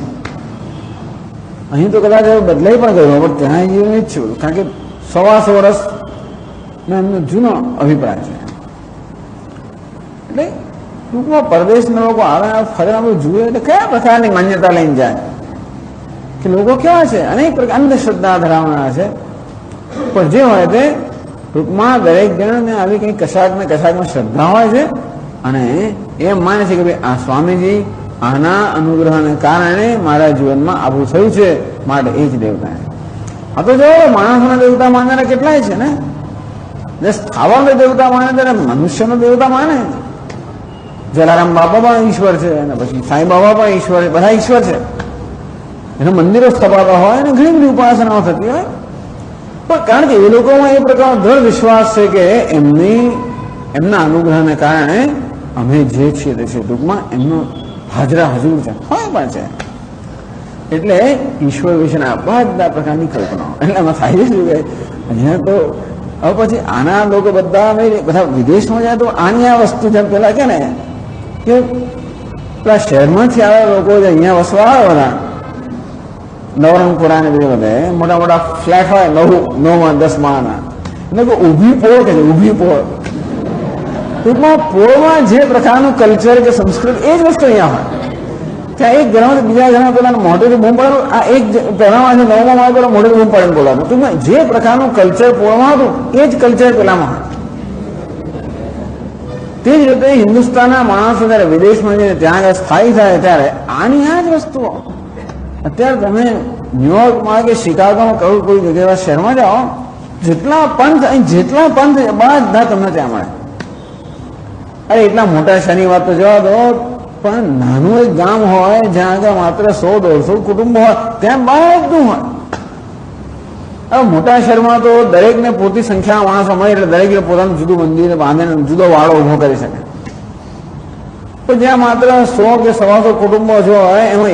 અહીં તો કદાચ બદલાઈ પણ ગયો, પણ ત્યાં એવું જ છે, કારણ કે 125 વર્ષનો એમનો જૂનો અભિપ્રાય છે. એટલે ટૂંકમાં પરદેશના લોકો આવે ફરેવા જુએ એટલે કયા પ્રકારની માન્યતા લઈને જાય કે લોકો કેવા છે, અનેક પ્રકાર અંધશ્રદ્ધા ધરાવનારા છે. પણ જે હોય તે ટૂંકમાં દરેક જણને આવી કંઈ કશાકમાં શ્રદ્ધા હોય છે અને એમ માને છે કે ભાઈ આ સ્વામીજી આના અનુગ્રહને કારણે મારા જીવનમાં આવું થયું છે, માટે એ જ દેવતા. આ તો જો માણસોના દેવતા માનનારા કેટલાય છે ને, જે સ્થાવરનો દેવતા માને ત્યારે મનુષ્યનો દેવતા માને. જલારામ બાપા પણ ઈશ્વર છે, અને પછી સાંઈ બાબા પણ ઈશ્વર છે, બધા ઈશ્વર છે. એના મંદિરો સ્થપાતા હોય અને ઘણી બધી ઉપાસનાઓ થતી હોય, પણ કારણ કે એ લોકોમાં એ પ્રકારનો દ્રઢ વિશ્વાસ છે કે એમના અનુગ્રહને કારણે અમે જે છીએ તે છે, ટૂંકમાં એમનો હાજરા હજુર છે, હોય પણ છે. એટલે ઈશ્વર વિશેના બધા પ્રકારની કલ્પનાઓ, એટલે એમાં થાય છે કે અહીંયા તો હવે પછી આના લોકો બધા વિદેશમાં જાય તો આની આ વસ્તુ જેમ પેલા કે ને કે પેલા શહેરમાંથી આવેલા લોકો જે અહીંયા વસવા આવે બધા નવરંગપુરા ને બધે મોટા મોટા ફ્લેટ હોય, 9 10 માળના, એટલે ઊભી પોળ કે છે, ઊભી પોળ. ટૂંકમાં પોળમાં જે પ્રકારનું કલ્ચર કે સંસ્કૃતિ એ જ વસ્તુ અહીંયા હોય. ત્યાં એક ઘરમાં બીજા ઘરમાં પેલા મોઢેથી બૂમ પાડવાનું, આ એક પહેલામાં 9મા માળ પેલા મોઢેથી બૂમ પાડીને બોલાવાનું. ટૂંકમાં જે પ્રકારનું કલ્ચર પોળમાં હતું એ જ કલ્ચર પેલામાં હોય. તે જ રીતે હિન્દુસ્તાનના માણસો જયારે વિદેશમાં જઈને ત્યાં આગળ સ્થાયી થાય ત્યારે આની આ જ વસ્તુઓ. અત્યારે તમે ન્યુયોર્કમાં કે શિકાગોમાં કોઈ જગ્યા શહેરમાં જાઓ, જેટલા પંથ બધા તમને ત્યાં મળે. અરે એટલા મોટા શહેરની વાત તો જવા દો, પણ નાનું એક ગામ હોય જ્યાં આગળ માત્ર 100-150 કુટુંબો હોય, ત્યાં બધું હોય. હવે મોટા શહેરમાં તો દરેકને પૂરતી સંખ્યામાં માણસો મળે એટલે દરેકને પોતાનું જુદું મંદિર બાંધીને જુદો વાળો ઉભો કરી શકે. પણ જ્યાં માત્ર 100 કે 125 કુટુંબો જો હોય, એમાં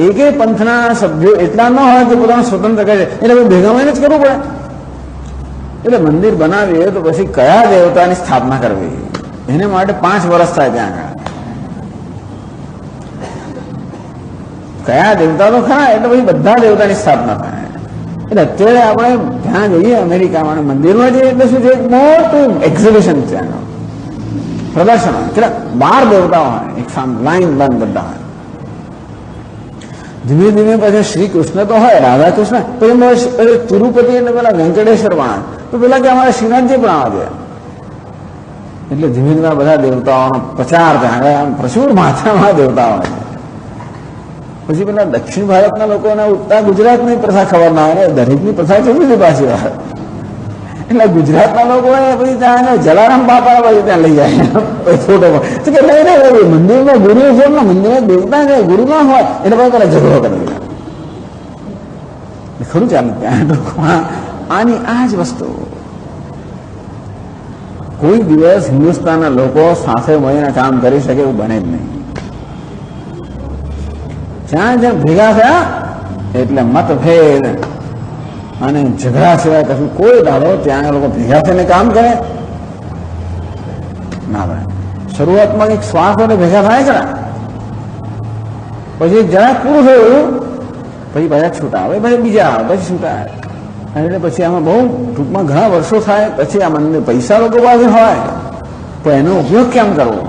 એકે પંથના સભ્યો એટલા ન હોય કે પોતાનું સ્વતંત્ર કરે, એટલે ભેગા મળીને જ કરવું પડે. એટલે મંદિર બનાવીએ તો પછી કયા દેવતાની સ્થાપના કરવી, એને માટે 5 વર્ષ થાય. ત્યાં આગળ કયા દેવતા તો ખરા, એટલે પછી બધા દેવતાની સ્થાપના થાય. એટલે અત્યારે આપણે ત્યાં જઈએ અમેરિકામાં મંદિરમાં જઈએ એટલે શું છે, એક મોટું એક્ઝિબિશન છે, પ્રદર્શન હોય. કેટલા 12 દેવતાઓ હોય, એક સામ લાઈન બંધ બધા હોય. ધીમે ધીમે પછી શ્રી કૃષ્ણ તો હોય, રાધા કૃષ્ણ, પછી તિરુપતિ એટલે પેલા વેંકટેશ્વર પણ, તો પેલા કે અમારા શ્રીનાથજી પણ આવે છે. એટલે ધીમે ધીમે બધા દેવતાઓનો પ્રચાર ત્યાં પ્રચુર માત્રામાં દેવતાઓ હોય છે. પછી પેલા દક્ષિણ ભારતના લોકોને ઉત્તર ગુજરાતની પ્રથા ખબર ના આવે, દરેકની પ્રથા કેવી રીતે પાછી આવે. એટલે ગુજરાતના લોકો પછી ત્યાં જલારામ બાપા પછી ત્યાં લઈ જાય ફોટો તો કે લઈ નહીં, મંદિરમાં ગુરુ છે ને, મંદિરમાં દેવતા છે, ગુરુ ના હોય એટલે પછી પેલા ઝઘડો કરી દે. ખરું ચાલે ત્યાં ટૂંકમાં આની આ જ વસ્તુ. કોઈ દિવસ હિન્દુસ્તાનના લોકો સાથે મળીને કામ કરી શકે એવું બને જ નહીં. જ્યાં જ્યાં ભેગા થયા એટલે મતભેદ અને ઝઘડા સિવાય કશું કોઈ દાડો ત્યાં લોકો ભેગા થઈને કામ કરે ના બને. શરૂઆતમાં એક શ્વાસ વડે ભેગા થાય ખરા, પછી જરાક પૂરું થયું પછી બધા છૂટા આવે, પછી બીજા આવે, પછી છૂટા આવે. એટલે પછી આમાં બહુ ટૂંકમાં ઘણા વર્ષો થાય પછી આ મંદિર પૈસા લોકો પાસે હોય તો એનો ઉપયોગ કેમ કરવો.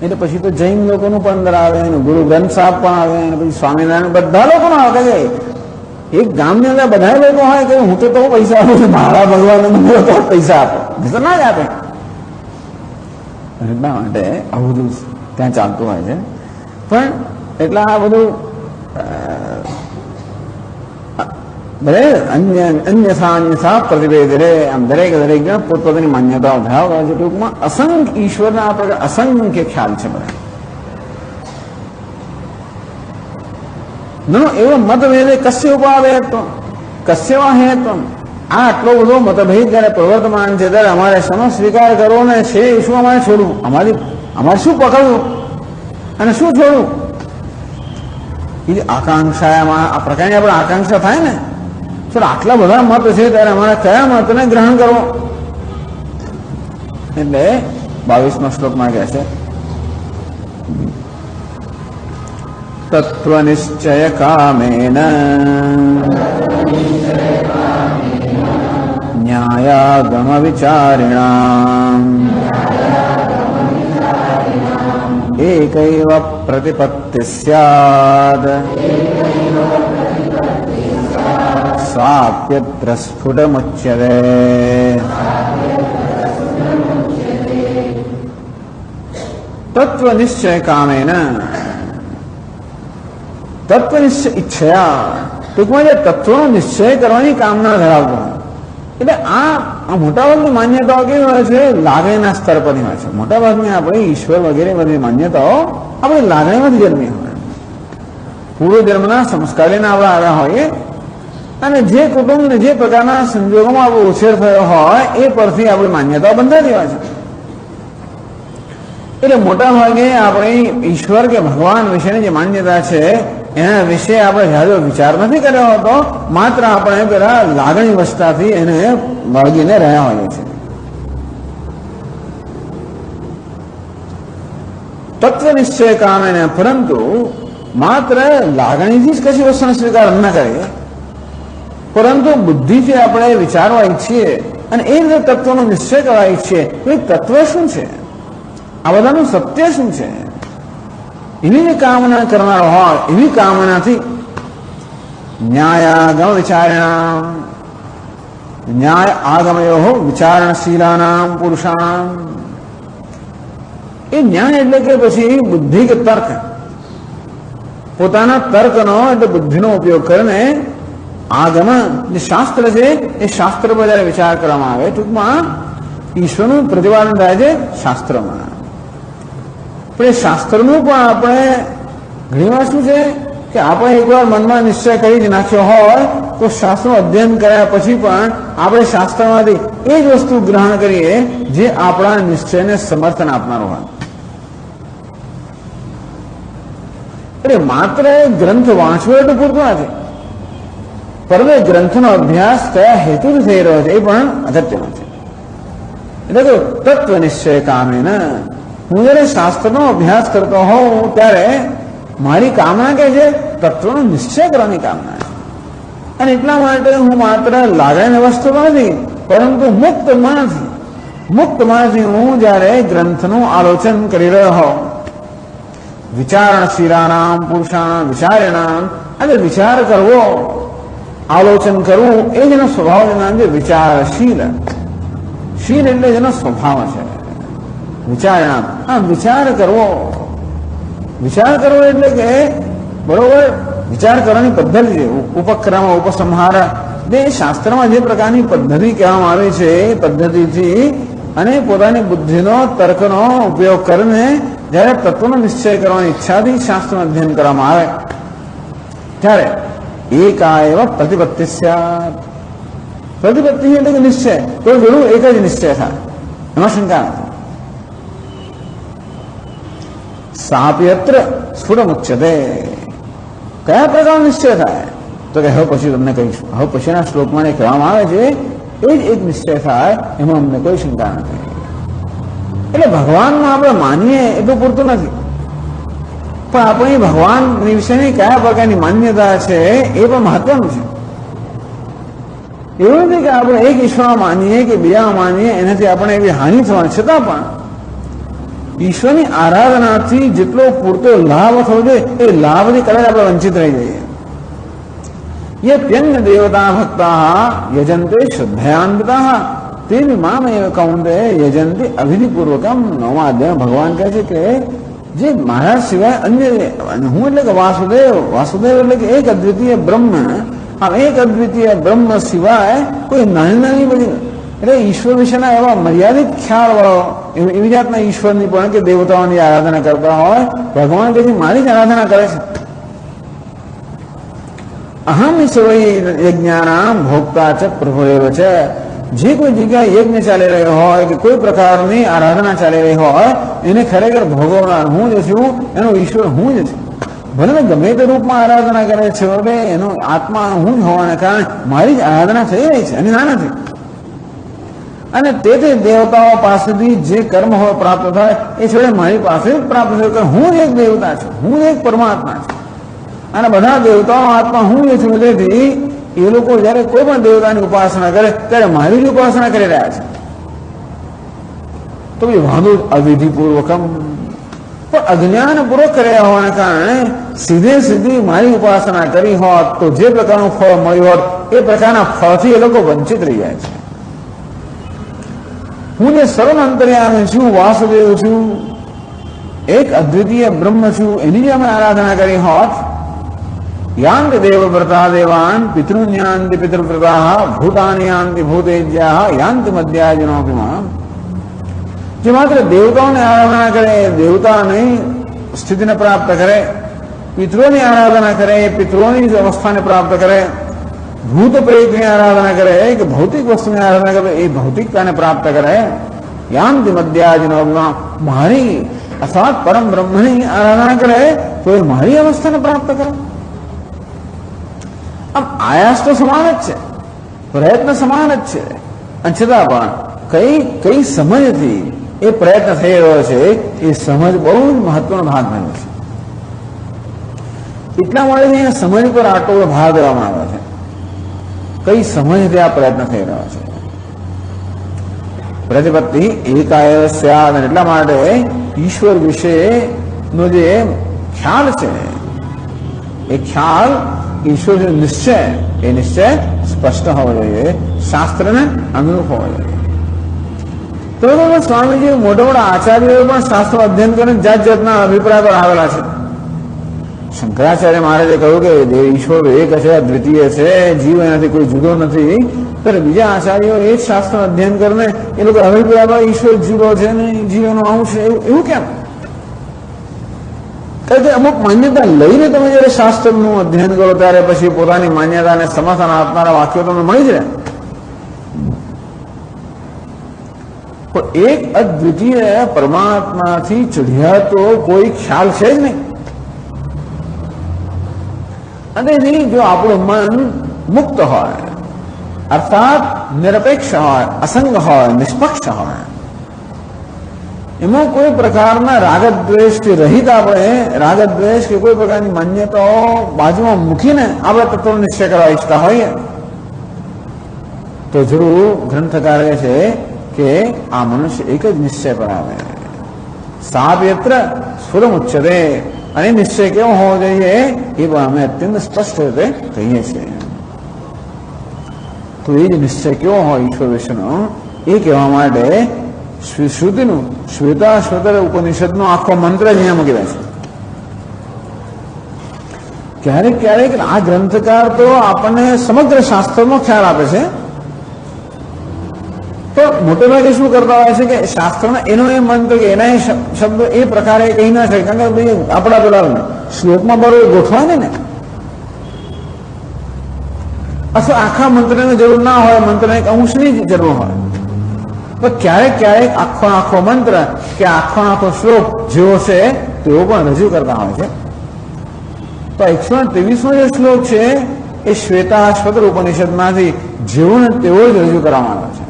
એટલે પછી તો જૈન લોકોનું પણ અંદર આવે, ગુરુ ગ્રંથ સાહેબ પણ આવે, અને પછી સ્વામિનારાયણ બધા લોકોનો આવે કે એક ગામની અંદર બધા લોકો હોય કે હું તો પૈસા આપું છું, મારા ભગવાન તો પૈસા આપો, તો ના જ આપે. એટલા માટે આવું બધું ત્યાં ચાલતું હોય છે. પણ એટલા આ બધું અન્યથા પ્રતિભેદરે આમ દરેક જણ પોતપોતાની માન્યતાઓ ધરાવતા છે. ટૂંકમાં અસંખ્ય ઈશ્વરના આ પ્રકાર અસંખ્ય ખ્યાલ છે બધા. નો એવો મતભેદ કશ્ય ઉપાવે તો કશ્યવા હે તો આ આટલો બધો મતભેદ જયારે પ્રવર્તમાન છે ત્યારે અમારે શેનો સ્વીકાર કરવો ને છે શું અમારે છોડવું, અમારે શું પકડવું અને શું છોડવું. એ આકાંક્ષામાં આ પ્રકારની આપણે આકાંક્ષા થાય ને, સર આટલા બધા મત છે ત્યારે અમારે કયા મતને ગ્રહણ કરવો. એટલે 22મા શ્લોકમાં કહે છે તત્વનિશ્ચય કામેન ન્યાયાગમ વિચારિણામ એકૈવ પ્રતિપત્તિ સ્યાદ સાપ્યત્ર સ્ફુટમુચ્યતે. તત્વનિશ્ચય કામેન, તત્વનિશ્ચય ઈચ્છયા ટૂંકમાં જે તત્વનો નિશ્ચય કરવાની કામના ધરાવતો હોય. એટલે આ મોટાભાગની માન્યતાઓ કેવી હોય છે, લાગણીના સ્તર પરની હોય છે. મોટાભાગની આપણી ઈશ્વર વગેરે બધી માન્યતાઓ આપણી લાગણીમાંથી જન્મી હોય. પૂર્વજન્મના સંસ્કારીના આપણે આવ્યા હોઈએ અને જે કુટુંબને જે પ્રકારના સંજોગોમાં આપણો ઉછેર થયો હોય એ પરથી આપણી માન્યતાઓ બંધાતી હોય છે. એટલે મોટા ભાગે આપણી ઈશ્વર કે ભગવાન વિશેની જે માન્યતા છે એના વિશે આપણે જાજો વિચાર નથી કર્યો હતો, માત્ર આપણે પેલા લાગણી વસ્તાથી એને વળગીને રહ્યા હોઈએ છીએ. તત્વનિશ્ચય કામે, પરંતુ માત્ર લાગણીથી જ કશી વસ્તુનો સ્વીકાર ન કરીએ, પરંતુ બુદ્ધિથી આપણે વિચારવા ઈચ્છીએ અને એ રીતે તત્વનો નિશ્ચય કરવા ઈચ્છીએ એ તત્વ શું છે, આ બધાનું સત્ય શું છે, એવી જે કામના કરનારો હોય એવી કામનાથી ન્યાયાગમ વિચારણા, ન્યાય આગમયો વિચારણશીલાનામ પુરુષાણામ. એ ન્યાય એટલે કે પછી બુદ્ધિ કે તર્ક, પોતાના તર્કનો એટલે બુદ્ધિનો ઉપયોગ કરીને આગમ જે શાસ્ત્ર છે એ શાસ્ત્ર પર જયારે વિચાર કરવામાં આવે, ટૂંકમાં ઈશ્વરનું પ્રતિપાદન થાય છે શાસ્ત્રમાં. પણ એ શાસ્ત્રનું પણ આપણે ઘણીવાર શું છે કે આપણે એકવાર મનમાં નિશ્ચય કરી જ નાખ્યો હોય તો શાસ્ત્રનું અધ્યયન કર્યા પછી પણ આપણે શાસ્ત્રમાંથી એ જ વસ્તુ ગ્રહણ કરીએ જે આપણા નિશ્ચયને સમર્થન આપનારો હોય. એટલે માત્ર ગ્રંથ વાંચવો એટલું પૂરતું નથી, પરંતુ ગ્રંથનો અભ્યાસ કયા હેતુથી થઈ રહ્યો છે એ પણ અગત્યનો છે. એટલે કે તત્વ નિશ્ચય કામે ને હું જયારે શાસ્ત્રનો અભ્યાસ કરતો હોઉં ત્યારે મારી કામના કે છે તત્વનો નિશ્ચય કરવાની કામના છે. અને એટલા માટે હું માત્ર લાગણીની વસ્તુ નથી, પરંતુ મુક્ત મનથી હું જયારે ગ્રંથનું આલોચન કરી રહ્યો હોઉં, વિચારણશીલાનામ પુરુષાણામ વિચારણામ, અને વિચાર કરવો આલોચન કરવું એ જેનો સ્વભાવ નામ છે વિચારશીલ. શીલ એટલે જેનો સ્વભાવ છે વિચારણામ. આ વિચાર કરવો એટલે કે બરોબર વિચાર કરવાની પદ્ધતિ છે. ઉપક્રમ ઉપસંહાર બે શાસ્ત્રમાં જે પ્રકારની પદ્ધતિ કહેવામાં આવે છે એ પદ્ધતિથી અને પોતાની બુદ્ધિનો તર્કનો ઉપયોગ કરીને જ્યારે તત્વનો નિશ્ચય કરવાની ઈચ્છાથી શાસ્ત્રનું અધ્યયન કરવામાં આવે ત્યારે એકાએવ પ્રતિપત્તિ સ્યાત. પ્રતિપત્તિ એટલે કે નિશ્ચય તો જરૂર એક જ નિશ્ચય થાય, એમાં શંકા નથી. સાપ્યત્ર સ્ફુરમુચ્યતે. કયા પ્રકારનો નિશ્ચય થાય તો કે હવે પછી તમને કહીશું. હવે પછીના શ્લોકમાં કહેવામાં આવે છે એ જ એક નિશ્ચય થાય, એમાં અમને કોઈ શંકા નથી. એટલે ભગવાનમાં આપણે માનીએ એટલું પૂરતું નથી, પણ આપણી ભગવાન વિશેની કયા પ્રકારની માન્યતા છે એ પણ મહત્વનું છે. એવું નથી કે આપણે એક ઈશ્વર માનીએ કે બીજા માનીએ એનાથી આપણે એવી હાનિ થવાની, છતાં પણ ઈશ્વરની આરાધનાથી જેટલો પૂરતો લાભ થવો જોઈએ એ લાભથી કદાચ આપણે વંચિત રહી જઈએ. યત્યન્ય દેવતા ભક્તા યજંતે શ્રદ્ધયાન્વિતા તેન મામેવ કૌંતે યજંતી અવિધિપૂર્વકમ. નવમા અધ્યાય ભગવાન કહે છે કે જે મારા સિવાય અન્ય, હું એટલે કે વાસુદેવ, વાસુદેવ એટલે કે એક અદ્વિતીય બ્રહ્મ, આ એક અદ્વિતીય બ્રહ્મ સિવાય કોઈ નાની નાની બધી એટલે ઈશ્વર વિશેના એવા મર્યાદિત ખ્યાલ વાળો એવી જાતના ઈશ્વરની પણ કે દેવતાઓની આરાધના કરતા હોય, ભગવાન તેથી મારી જ આરાધના કરે છે. અહમ ઈશ્વરી યજ્ઞાનામ ભોક્તા ચ પ્રભુરેવ છે. જે કોઈ જગ્યાએ યજ્ઞ ચાલી રહ્યો હોય કે કોઈ પ્રકારની આરાધના ચાલી રહી હોય એને ખરેખર ભોગવનાર હું જ છું, એનો ઈશ્વર હું જ છું. ભલે ગમે તે રૂપમાં આરાધના કરે છે હવે એનો આત્મા હું જ હોવાને કારણે મારી જ આરાધના થઈ રહી છે અને ના નથી. અને તેથી દેવતાઓ પાસેથી જે કર્મ હોય પ્રાપ્ત થાય એ છોડે મારી પાસે જ પ્રાપ્ત થયું કે હું એક દેવતા છું, હું એક પરમાત્મા છું અને બધા દેવતાઓ આત્મા હું જ છું. તેથી એ લોકો જયારે કોઈ પણ દેવતાની ઉપાસના કરે ત્યારે મારી જ ઉપાસના કરી રહ્યા છે. તો એ વાંધો અવિધિપૂર્વકમ, પણ અજ્ઞાનપૂર્વક કર્યા હોવાને કારણે સીધે સીધી મારી ઉપાસના કરી હોત તો જે પ્રકારનું ફળ મળ્યું હોત એ પ્રકારના ફળથી એ લોકો વંચિત રહી જાય છે. હું જે સર્વ અંતર્યામી છું, વાસુદેવ છું, એક અદ્વિતીય બ્રહ્મ છું, એની જે અમે આરાધના કરી હોત યાંતિ દેવ વ્રતા દેવાન પિતૃન યાંતિ પિતૃવ્રતા ભૂતાની યાંતિ ભૂતેજ્યા યાંતિ મધ્યાજનોપિમાં. જે માત્ર દેવતાઓની આરાધના કરે દેવતાની સ્થિતિને પ્રાપ્ત કરે, પિતૃઓની આરાધના કરે પિતૃઓની અવસ્થાને પ્રાપ્ત કરે, ભૂત પ્રેતની આરાધના કરે કે ભૌતિક વસ્તુની આરાધના કરે એ ભૌતિકતાને પ્રાપ્ત કરે. યાંતિ મધ્યાજનોપિમાં, મારી અર્થાત પરમ બ્રહ્મની આરાધના કરે તો એ મારી અવસ્થાને પ્રાપ્ત કરે. આમ આયાસ તો સમાન જ છે, પ્રયત્ન સમાન જ છે, અને છતાં પણ કઈ સમજથી એ પ્રયત્ન થઈ રહ્યો છે એ સમજ બહુ જ મહત્વનો ભાગ બન્યો છે. એટલા માટે સમજ પર આટલો ભાર દેવામાં આવે છે. કઈ સમજથી આ પ્રયત્ન થઈ રહ્યો છે. પ્રતિપત્તિ એકાએવ સ્યાદ. એટલા માટે ઈશ્વર વિશેનો જે ખ્યાલ છે એ ખ્યાલ ઈશ્વર નિશ્ચય એ નિશ્ચય સ્પષ્ટ હોવો જોઈએ, શાસ્ત્રને અનુરૂપ હોવો જોઈએ. તો સ્વામીજી મોટા મોટા આચાર્યોએ પણ શાસ્ત્ર અધ્યયન કરીને જાત જાતના અભિપ્રાય પર આવેલા છે. શંકરાચાર્ય મહારાજે કહ્યું કે ઈશ્વર એક છે, અદ્વિતીય છે, જીવ એનાથી કોઈ જુદો નથી. ત્યારે બીજા આચાર્યો એ જ શાસ્ત્ર અધ્યયન કરીને એ લોકો અભિપ્રાય ઈશ્વર જુદો છે ને જીવનો અંશ છે એવું કેમ? કારણ કે અમુક માન્યતા લઈને તમે જયારે શાસ્ત્રનું અધ્યયન કરો ત્યારે પછી પોતાની માન્યતાને સમર્થન આપનારા વાક્યો તમને મળી જ રહે. પણ એક અદ્વિતીય પરમાત્માથી ચઢિયાતો કોઈ ખ્યાલ છે જ નહીં. અને જો આપણું મન મુક્ત હોય અર્થાત નિરપેક્ષ હોય, અસંગ હોય, નિષ્પક્ષ હોય, એમાં કોઈ પ્રકારના રાગદ્વેષથી રહિત આપણે રાગદ્વેષ કે કોઈ પ્રકારની માન્યતાઓ બાજુમાં મૂકીને આપણે તત્વનો નિશ્ચય કરવા ઈચ્છતા હોઈએ તો જરૂર ગ્રંથકાર કહે છે કે આ મનુષ્ય એક જ નિશ્ચય પર આવે. સાપ્યત્ર સ્ફુરમુચ્યતે. અને નિશ્ચય કેવો હોવો જોઈએ એ પણ અમે અત્યંત સ્પષ્ટ રીતે કહીએ છીએ. તો એ જ નિશ્ચય કેવો હોય ઈશ્વર વિશેનો એ કહેવા માટે શ્રુતિનું શ્વેતાશ્વતર ઉપનિષદનો આખો મંત્ર અહીંયા મૂકી દે છે. ક્યારેક ક્યારેક આ ગ્રંથકાર તો આપણને સમગ્ર શાસ્ત્રનો ખ્યાલ આપે છે, તો મોટે ભાગે શું કરતા હોય છે કે શાસ્ત્રના એનો એ મંત્ર કે એના એ શબ્દ એ પ્રકારે કહી ના શકે, કારણ કે ભાઈ આપણા પેલા શ્લોકમાં બરોબર ગોઠવાય ને, અથવા આખા મંત્રની જરૂર ના હોય, મંત્રને એક અંશની જ જરૂર હોય, પણ ક્યારેક ક્યારેક આખો મંત્ર કે આખો શ્લોક જેવો છે તેવો પણ રજૂ કરતા હોય છે. તો 123મો જે શ્લોક છે એ શ્વેતાશ્વતર ઉપનિષદમાંથી જેવો ને તેવો જ રજૂ કરવામાં આવ્યો છે.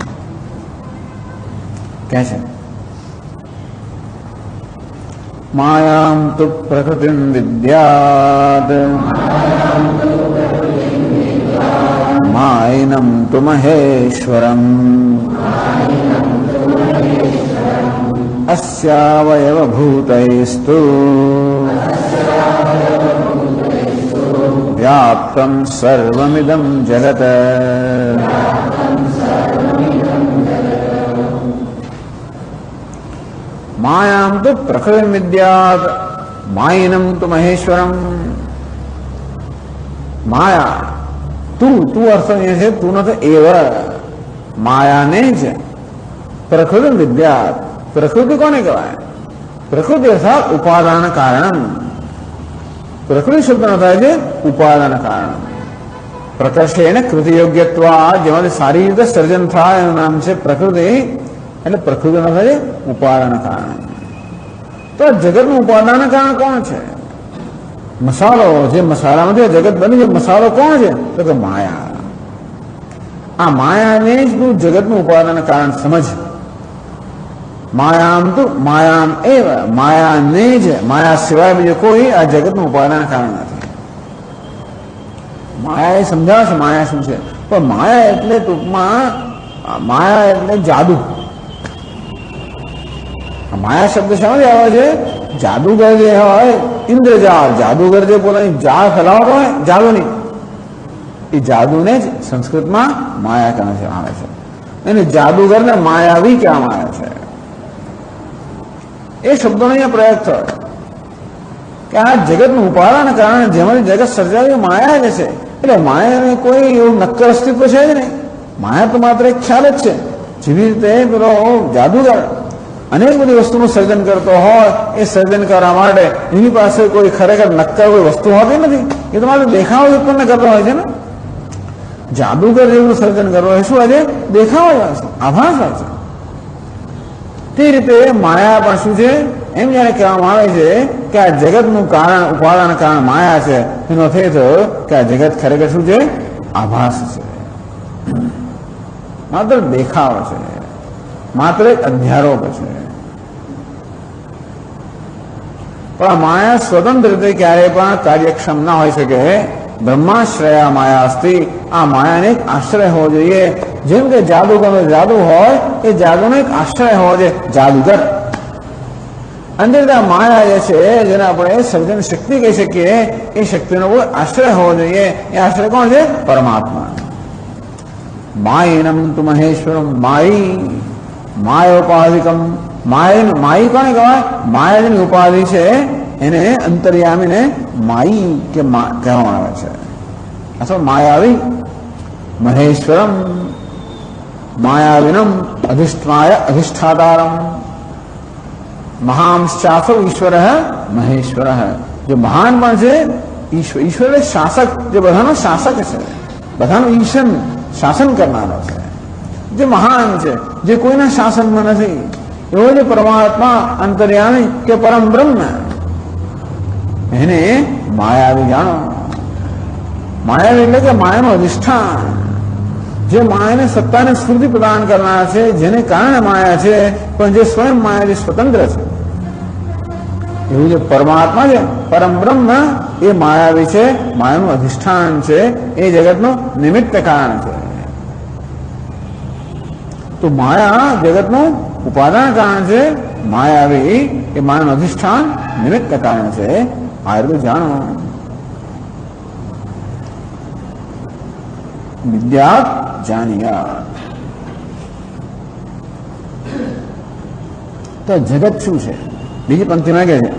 કહે છે માયામ તુ પ્રકૃતિમ વિદ્યાત માયનમ તુ મહેશ્વરમ અસ્યાવયવ ભૂતૈસ્તુ વ્યાપ્તમ સર્વમિદં જગત. માયામ તો પ્રકૃતિ વિદ્યાત માયનમ તો મહેશ્વરમ. માયા તું અર્થ એ છે તું નથી એવ, માયાને જ પ્રકૃતિ વિદ્યાત. પ્રકૃતિ કોને કહેવાય? પ્રકૃતિ અર્થાત ઉપાદાન કારણ. પ્રકૃતિ શબ્દનો થાય છે ઉપાદાન કારણ. પ્રકર્ષેણ કૃતિ યોગ્યત્વ, જેમાંથી સારી રીતે સર્જન થાય એનું નામ છે પ્રકૃતિ. એટલે પ્રકૃતિનો થાય છે ઉપાદાન કારણ. તો જગતનું ઉપાદાન કારણ કોણ છે? મસાલો, જે મસાલામાંથી જગત બની છે, મસાલો કોણ છે? તો કે માયા. આ માયાને જ તું જગતનું ઉપાદાન કારણ સમજ. માયામ તું માયામ એવ, માયાને જ, માયા સિવાય બીજું કોઈ આ જગતનું ઉપાદાન કારણ નથી. માયા એ સમજાવશે માયા શું છે, પણ માયા એટલે ટૂંકમાં માયા એટલે જાદુ. માયા શબ્દ શામાંથી આવે છે? જાદુગર જે હોય, ઇન્દ્રજાળ, જાદુગર જે પોતાની જાળ ફેલાવતો હોય, જાદુ નહીં, એ જાદુને જ સંસ્કૃતમાં માયા કહેવામાં આવે છે. અને જાદુગરને માયાવી કહેવામાં આવે છે. એ શબ્દોનો અહીંયા પ્રયોગ થયો કે આ જગતનું ઉપાદાન કારણે જેમાંથી જગત સર્જાયું માયા જ છે. એટલે માયાને કોઈ એવું નક્કર અસ્તિત્વ છે જ નહીં. માયા તો માત્ર એક ખ્યાલ જ છે. જેવી રીતે પેલો જાદુગર અનેક બધી વસ્તુનું સર્જન કરતો હોય, એ સર્જન કરવા માટે એની પાસે કોઈ ખરેખર નક્કર કોઈ વસ્તુ હોતી નથી. એ તો માત્ર દેખાવ ઉત્પન્ન કરતો હોય છે ને. જાદુગર જેવું સર્જન કરવું હોય શું હોય છે? દેખાવ જ હોય છે, આભાસ હોય છે. તે રીતે માયા પણ શું છે? એમ જયારે કહેવામાં આવે છે કે આ જગતનું કારણ, ઉપાદાન કારણ માયા છે, એનો અર્થ એ થયો કે આ જગત ખરેખર શું છે? આભાસ છે, માત્ર દેખાવ છે, માત્ર એક અધ્યારોપ છે. પણ આ માયા સ્વતંત્ર રીતે ક્યારેય પણ કાર્યક્ષમ ના હોઈ શકે. બ્રહ્માશ્રયા માયા અસ્તિ, આ માયાને એક આશ્રય હોવો જોઈએ. જેમ કે જાદુગરનો જાદુ હોય, એ જાદુનો એક આશ્રય હોવો જોઈએ, જાદુગર. અંદર માયા જે છે, જેને આપણે સર્જન શક્તિ કહી શકીએ, એ શક્તિનો કોઈ આશ્રય હોવો જોઈએ. એ આશ્રય કોણ છે? પરમાત્મા. માયનમ તુ મહેશ્વરમ, માઈ માયોપાધિકમ. માઈ કોને કહેવાય? માયા જેની ઉપાધિ છે એને અંતર્યામીને માઈ કે કહેવામાં આવે છે, અથવા માયાવી. મહેશ્વરમ માયાવિનમ અધિષ્ઠાય અધિષ્ઠાતારમ. મહાંશ્ચાસો ઈશ્વર મહેશ્વર. જે મહાન પણ છે ઈશ્વર. ઈશ્વર એટલે શાસક, જે બધાનો શાસક છે, બધાનું ઈશન શાસન કરનારો છે, જે મહાન છે, જે કોઈના શાસનમાં નથી, એવો જે પરમાત્મા અંતર્યામી કે પરમ બ્રહ્મ, એને માયાવી જાણો. માયાવી એટલે કે માયાનું અધિષ્ઠાન, જે માયાને સત્તાને સ્ફૂર્તિ પ્રદાન કરનાર છે, જેને કારણે માયા છે, પણ જે સ્વયં માયા જે સ્વતંત્ર છે, એવું જે પરમાત્મા છે, પરમ બ્રહ્મ, એ માયાવી છે, માયાનું અધિષ્ઠાન છે, એ જગતનું નિમિત્ત કારણ છે. તો માયા જગતનું ઉપાદાન કારણ છે, માયાવી એ માયાનું અધિષ્ઠાન નિમિત્ત કારણ છે. આ રીતે જાણો. વિદ્યા જાણ્યા. તો જગત શું છે? બીજી પંક્તિમાં કહે છે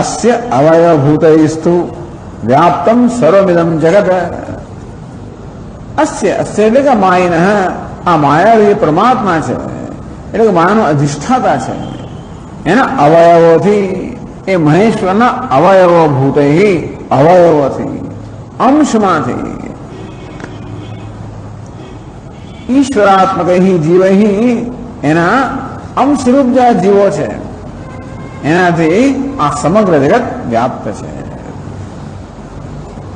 અસ્ય અવયવભૂતૈસ્તુ વ્યાપ્તમ સર્વમિદમ જગત. અસ્ય અસ્ય એટલે કે માયન, આ માયા એ પરમાત્મા છે, એટલે કે માયાનો અધિષ્ઠાતા છે. એના અવયવોથી, એ મહેશ્વરના અવયવો ભૂત, અવયવોથી, અંશમાંથી, ઈશ્વરાત્મક જીવ, એના અંશરૂપ જે જીવો છે એનાથી આ સમગ્ર જગત વ્યાપ્ત છે.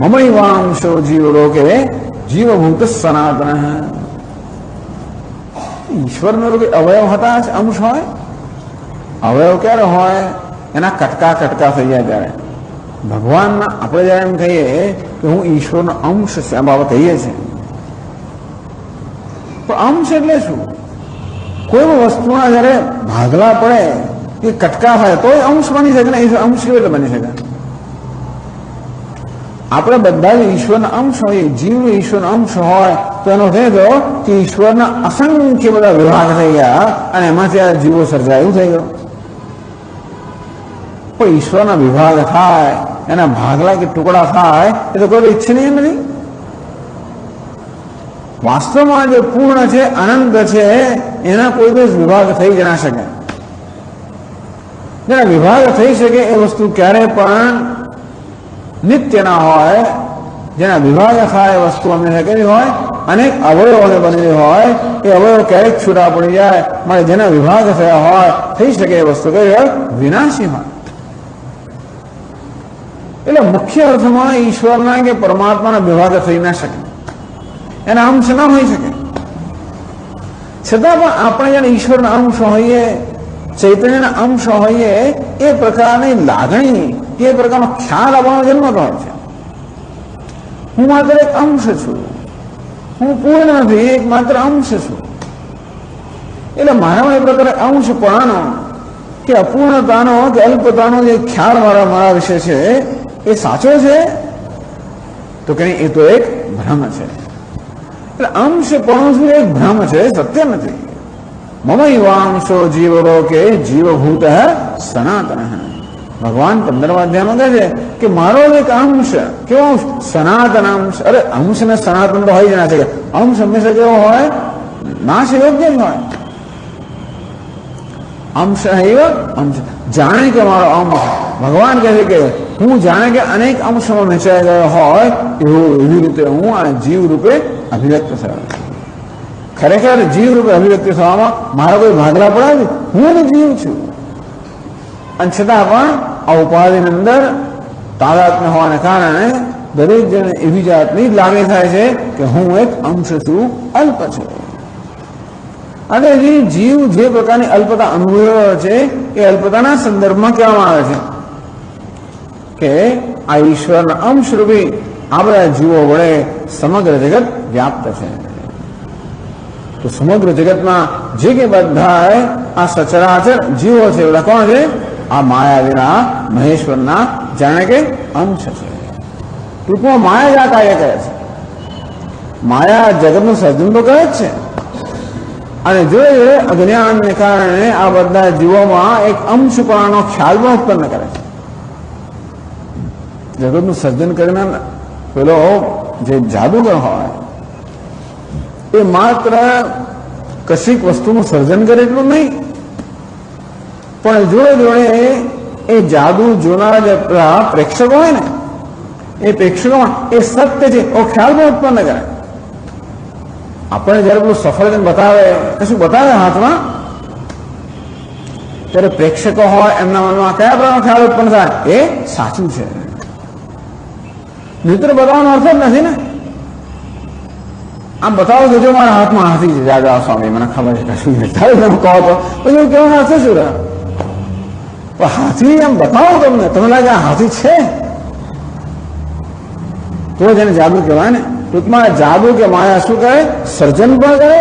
મમૈવાંશો જીવલોકે જીવભૂત સનાતન. ઈશ્વરનો અવયવ હતા, અંશ હોય. અવયવ ક્યારે હોય? એના કટકા કટકા થઈ જાય ત્યારે. ભગવાનના આપણે જયારે એમ કહીએ કે હું ઈશ્વરનો અંશ છે, આ બાબત કહીએ છીએ. પણ અંશ એટલે શું? કોઈ વસ્તુના જયારે ભાગલા પડે, એ કટકા થાય તો અંશ બની શકે ને. અંશ કેવી રીતે બની શકે? આપણે બધા જ ઈશ્વરના અંશ હોય, જીવ ઈશ્વરના અંશ હોય તો એનો થયો કે ઈશ્વરના અસંખ્ય બધા વિભાગ થઈ ગયા અને એમાંથી આ જીવો સર્જાયું થઈ ગયો. પણ ઈશ્વરના વિભાગ થાય, એના ભાગલા કે ટુકડા થાય, એ તો કોઈ ઈચ્છનીય નથી. વાસ્તવમાં જે પૂર્ણ છે, અનંત છે, એના કોઈ દિવસ વિભાગ થઈ જ ના શકે. જેના વિભાગ થઈ શકે એ વસ્તુ ક્યારે પણ નિત્ય ના હોય. જેના વિભાગ થાય એ વસ્તુ હંમેશા કેવી હોય? અનેક અવયવોને બનેલી હોય. એ અવયવ ક્યારેક છૂટા પડી જાય, માટે જેના વિભાગ થયા હોય, થઈ શકે એ વસ્તુ કઈ હોય? વિનાશી હોય. એટલે મુખ્ય અર્થમાં ઈશ્વરના કે પરમાત્માના વિભાગ થઈ ના શકે, એના અંશ ના હોઈ શકે. છતાં પણ આપણે જેને ઈશ્વરના અંશ હોઈએ, ચૈતન્યના અંશ હોઈએ, એ પ્રકારની લાગણી, એ પ્રકારનો ખ્યાલ આપણો જન્મતો હોય છે. હું માત્ર એક અંશ છું, હું પૂર્ણ નથી, એક માત્ર અંશ છું. એટલે મારામાં એ પ્રકારે અંશપણાનો કે અપૂર્ણતાનો કે અલ્પતાનો જે ખ્યાલ મારા વિશે છે, એ સાચો છે તો કે એ તો એક ભ્રમ છે. એટલે અંશપણું શું? એક ભ્રમ છે, સત્ય નથી. મમૈવાંશો જીવલોકે જીવભૂત સનાતન. ભગવાન 15મા અધ્યાયમાં કહે છે કે મારો એક અંશ, કેવો અંશ? સનાતન અંશ. અરે અંશ ને સનાતન તો હોય જ ના શકે. અંશ હંમેશા કેવો હોય? નાશ યોગ્ય જ હોય. અંશ અંશ જાણે કે મારો અંશ. ભગવાન કહે છે કે હું જાણે કે અનેક અંશમાં વહેંચાઈ ગયો હોય એવી રીતે હું આ જીવ રૂપે અભિવ્યક્ત થયો. ખરેખર જીવ રૂપે અભિવ્યક્તિ થવામાં મારા કોઈ ભાગલા પડાવે? હું જીવ છું. અને છતાં પણ આ ઉપાધિની અંદર તાદાત્મ્ય હોવાને કારણે દરેક જણે એવી જાતની લાગણી થાય છે કે હું એક અંશ છું, અલ્પ છું. અને જીવ જે પ્રકારની અલ્પતા અનુભવે છે એ અલ્પતાના સંદર્ભમાં કહેવામાં આવે છે કે આ ઈશ્વરના અંશ રૂપી આ બધા જીવો વડે સમગ્ર જગત વ્યાપ્ત છે. તો સમગ્ર જગતમાં જે કે બધા આ સચરાચર જીવો છે, બધા કોણ છે? આ માયાવીના મહેશ્વરના જાણે કે અંશ છે. ટૂંકમાં માયા જ આ કાર્ય કરે છે. માયા જગતનું સર્જન તો કરે જ છે, અને જોડે અજ્ઞાનને કારણે આ બધા જીવોમાં એક અંશપણાનો ખ્યાલ પણ ઉત્પન્ન કરે છે. જગતનું સર્જન કરીને પેલો જે જાદુગર હોય એ માત્ર કશીક વસ્તુનું સર્જન કરે એટલું નહીં, પણ જોડે જોડે એ જાદુ જોનારા જે પ્રેક્ષકો હોય ને, એ પ્રેક્ષકોમાં એ સત્ય છે એ ખ્યાલ પણ ઉત્પન્ન કરે. આપણે જયારે પેલું સફરજન બતાવે, શું બતાવે હાથમાં, ત્યારે પ્રેક્ષકો હોય એમના મનમાં કયા પ્રકારનો ખ્યાલ ઉત્પન્ન થાય? એ સાચું છે. મિત્ર બતાવવાનો અર્થ જ નથી ને. આમ બતાવો કે જો મારા હાથમાં હાથી છે, જાજા સ્વામી મને ખબર છે કશું નહીં, તારે તમે કહો તો પછી કેવાનો અર્થ શું રહે? પણ હાથી આમ બતાવો તમને, તમને લાગે આ હાથી છે તો જેને જાદુ કહેવાય ને. ટૂંકમાં જાદુ કે માયા શું કરે? સર્જન પણ કરે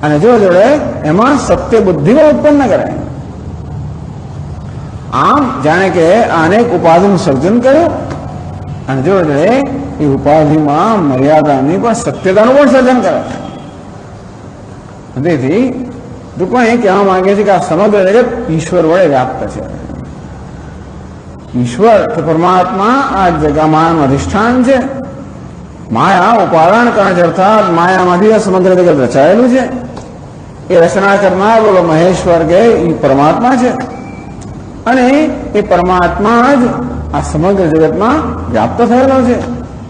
અને જોડે એમાં સત્ય બુદ્ધિ પણ ઉત્પન્ન કરે. આમ જાણે કે અનેક ઉપાધિનું સર્જન કર્યું અને જોડે એ ઉપાધિમાં મર્યાદાની પણ સત્યતાનું પણ સર્જન કરે. તેથી ટૂંકમાં એ કહેવા માંગે છે કે આ સમગ્ર જગત ઈશ્વર વડે વ્યાપ્ત છે. ઈશ્વર કે પરમાત્મા આ જગતમાં અધિષ્ઠાન છે. માયા ઉપાદાન કારણ છે, અર્થાત માયામાંથી આ સમગ્ર જગત રચાયેલું છે. એ રચના કરનાર બોલો મહેશ્વર કે એ પરમાત્મા છે અને એ પરમાત્મા જ આ સમગ્ર જગતમાં વ્યાપ્ત થયેલો છે.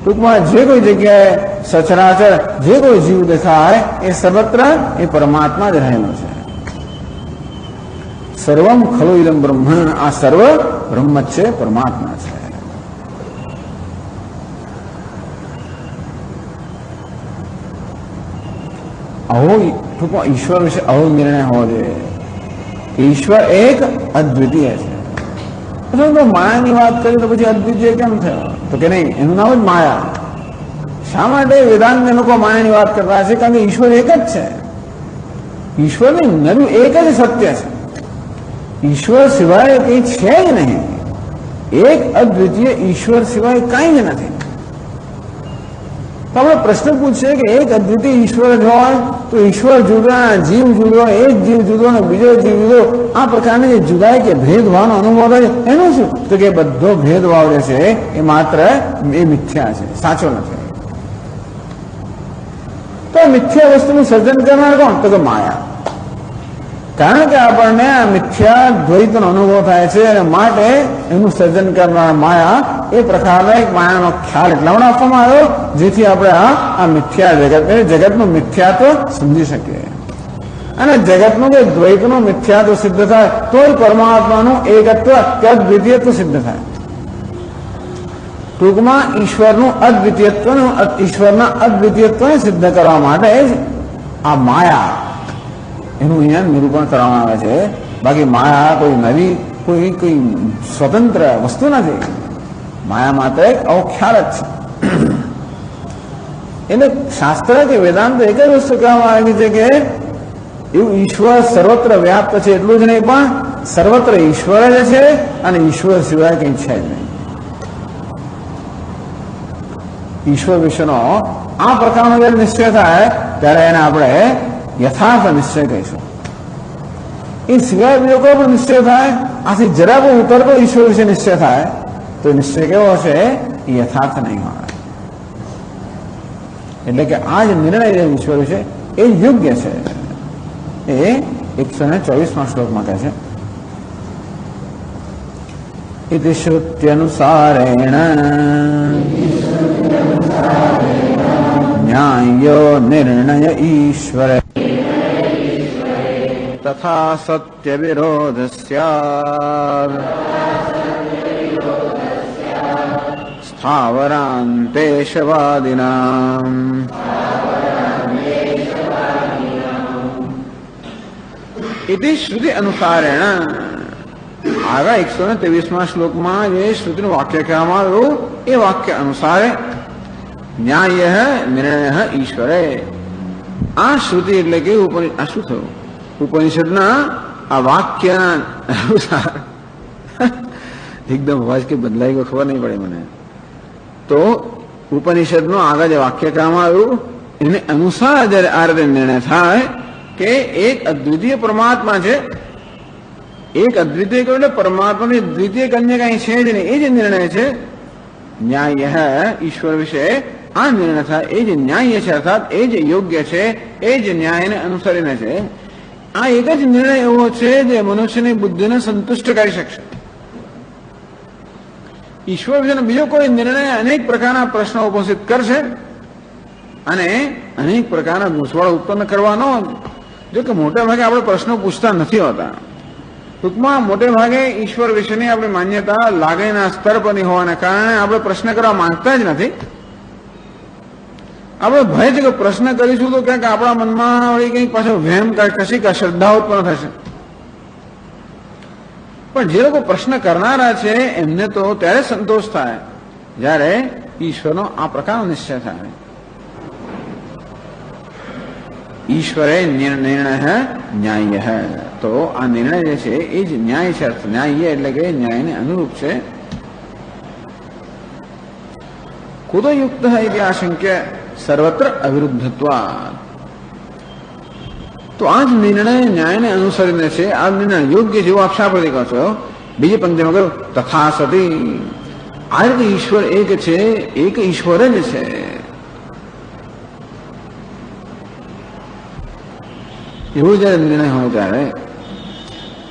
ટૂંકમાં જે કોઈ જગ્યાએ સચરાચર જે કોઈ જીવ દેખાય એ સર્વત્ર એ પરમાત્મા જ રહેલો છે. સર્વમ ખલુ ઇદમ બ્રહ્મ, આ સર્વ બ્રહ્મ છે, પરમાત્મા છે. આવો ટૂંકમાં ઈશ્વર વિશે આવો નિર્ણય હોવો જોઈએ કે ઈશ્વર એક અદ્વિતીય છે. તો માયાની વાત કરી તો પછી અદ્વિતીય કેમ થયો? તો કે નહીં, એનું નામ જ માયા. શા માટે વેદાંત લોકો માયાની વાત કરતા છે? કારણ કે ઈશ્વર એક જ છે. ઈશ્વરની નરું એક જ સત્ય છે. ઈશ્વર સિવાય કંઈ છે જ નહીં. એક અદ્વિતીય ઈશ્વર સિવાય કાંઈ જ નથી. તો આપણે પ્રશ્ન પૂછીએ કે એક અદ્વિતીય ઈશ્વર જ હોય તો ઈશ્વર જુદા, જીવ જુદો, એક જીવ જુદો અને બીજો જીવ જુદો, આ પ્રકારની જે જુદાઈ કે ભેદભાવનો અનુભવ થાય એનું શું? તો કે બધો ભેદભાવ જે છે એ માત્ર એ મિથ્યા છે, સાચો નથી. તો મિથ્યા વસ્તુનું સર્જન કરનાર કોણ? તો કે માયા. કારણ કે આપણને આ મિથ્યા દ્વૈતનો અનુભવ થાય છે અને માટે એનું સર્જન કરનાર માયા, એ પ્રકારનો એક માયાનો ખ્યાલ એટલા માટે આપવામાં આવ્યો જેથી આપણે આ મિથ્યા જગતનું મિથ્યાત્વ સમજી શકીએ. અને જગતનું કે દ્વૈતનું મિથ્યાત્વ સિદ્ધ થાય તો જ પરમાત્માનું એકત્વ કે અદ્વિતીયત્વ સિદ્ધ થાય. ટૂંકમાં ઈશ્વરના અદ્વિતીયત્વને સિદ્ધ કરવા માટે જ આ માયા એનું અહીંયા નિરૂપણ કરવામાં આવે છે. બાકી માયા કોઈ નવી કોઈ સ્વતંત્ર વસ્તુ નથી. માયા માત્ર એક આવો ખ્યાલ જ છે. એટલે શાસ્ત્ર કે વેદાંત એક જ વસ્તુ કહેવામાં આવી છે કે એવું ઈશ્વર સર્વત્ર વ્યાપ્ત છે એટલું જ નહીં, પણ સર્વત્ર ઈશ્વર જ છે અને ઈશ્વર સિવાય કંઈ છે જ નહીં. ઈશ્વર વિશેનો આ પ્રકારનો જયારે નિશ્ચય થાય ત્યારે એને આપણે યથાર્થ નિશ્ચય કહીશું. એ સિવાય બીજો કોઈ પણ નિશ્ચય થાય, આથી જરા પણ ઉતરતો ઈશ્વર વિશે નિશ્ચય થાય તો નિશ્ચય કેવો હશે? એ યથાર્થ નહીં હોય. એટલે કે આ જે નિર્ણય છે ઈશ્વર વિશે એ યોગ્ય છે. એ 124માં શ્લોકમાં કહે છે, ઇતિ શ્રુત્યનુસારેણ ન્યાયો નિર્ણય ઈશ્વરે તથા સત્ય વિરોધ સ્યાદ સ્થાવરાંતેશવાદિનામ. ઇતિ શ્રુતિ અનુસારેણ, આગળ 123માં શ્લોકમાં જે શ્રુતિનું વાક્ય કહેવામાં આવ્યું એ વાક્ય અનુસારે ન્યાય નિર્ણય ઈશ્વરે. આ શ્રુતિ એટલે કે આ શું થયું? ઉપનિષદના આ વાક્યના અનુસાર એકદમ અવાજ કે બદલાઈ ગયો ખબર નહીં પડે મને. તો ઉપનિષદનો આગળ જે વાક્ય કહેવામાં આવ્યું એને અનુસાર જયારે આ રીતે નિર્ણય થાય કે એક અદ્વિતીય પરમાત્મા છે, એક અદ્વિતીય કહ્યું એટલે પરમાત્માની દ્વિતીય અન્ય કઈ છે જ નહીં, એ જે નિર્ણય છે ન્યાય ઈશ્વર વિશે આ નિર્ણય થાય એ જે ન્યાય છે, અર્થાત એ જે યોગ્ય છે, એ જ ન્યાયને અનુસરીને છે. આ એક જ નિર્ણય એવો છે જે મનુષ્યની બુદ્ધિને સંતુષ્ટ કરી શકશે. ઈશ્વર વિશેનો બીજો કોઈ નિર્ણય અનેક પ્રકારના પ્રશ્નો ઉપસ્થિત કરશે અને અનેક પ્રકારના ગૂંચવાડો ઉત્પન્ન કરવાનો. જો કે મોટા ભાગે આપણે પ્રશ્નો પૂછતા નથી હોતા. ટૂંકમાં મોટે ભાગે ઈશ્વર વિશેની આપણી માન્યતા લાગણીના સ્તર પરની હોવાને કારણે આપણે પ્રશ્ન કરવા માંગતા જ નથી. આપણે ભય છે કે પ્રશ્ન કરીશું તો ક્યાંક આપણા મનમાં કંઈક પાછો વહેમ કશી શ્રદ્ધા ઉત્પન્ન થશે. પણ જે લોકો પ્રશ્ન કરનારા છે એમને તો ત્યારે સંતોષ થાય જ્યારે ઈશ્વરનો આ પ્રકારનો નિશ્ચય થાય. ઈશ્વરે નિર્ણય ન્યાય, તો આ નિર્ણય જે છે એ જ ન્યાય છે. ન્યાય એટલે કે ન્યાયને અનુરૂપ છે. કુતયુક્ત ઇતિ આશંક્ય સર્વત્ર અવિરુદ્ધત્વાत्. તો આ જ નિર્ણય ન્યાયને અનુસરીને છે. આ નિર્ણય યોગ્ય જેવો આપ શા પ્રતિ કહો છો? બીજી પંક્તિમાં કહ્યું તથા સતી. આ રીતે ઈશ્વર એક છે, એક ઈશ્વર જ છે. એવું જયારે નિર્ણય હોય ત્યારે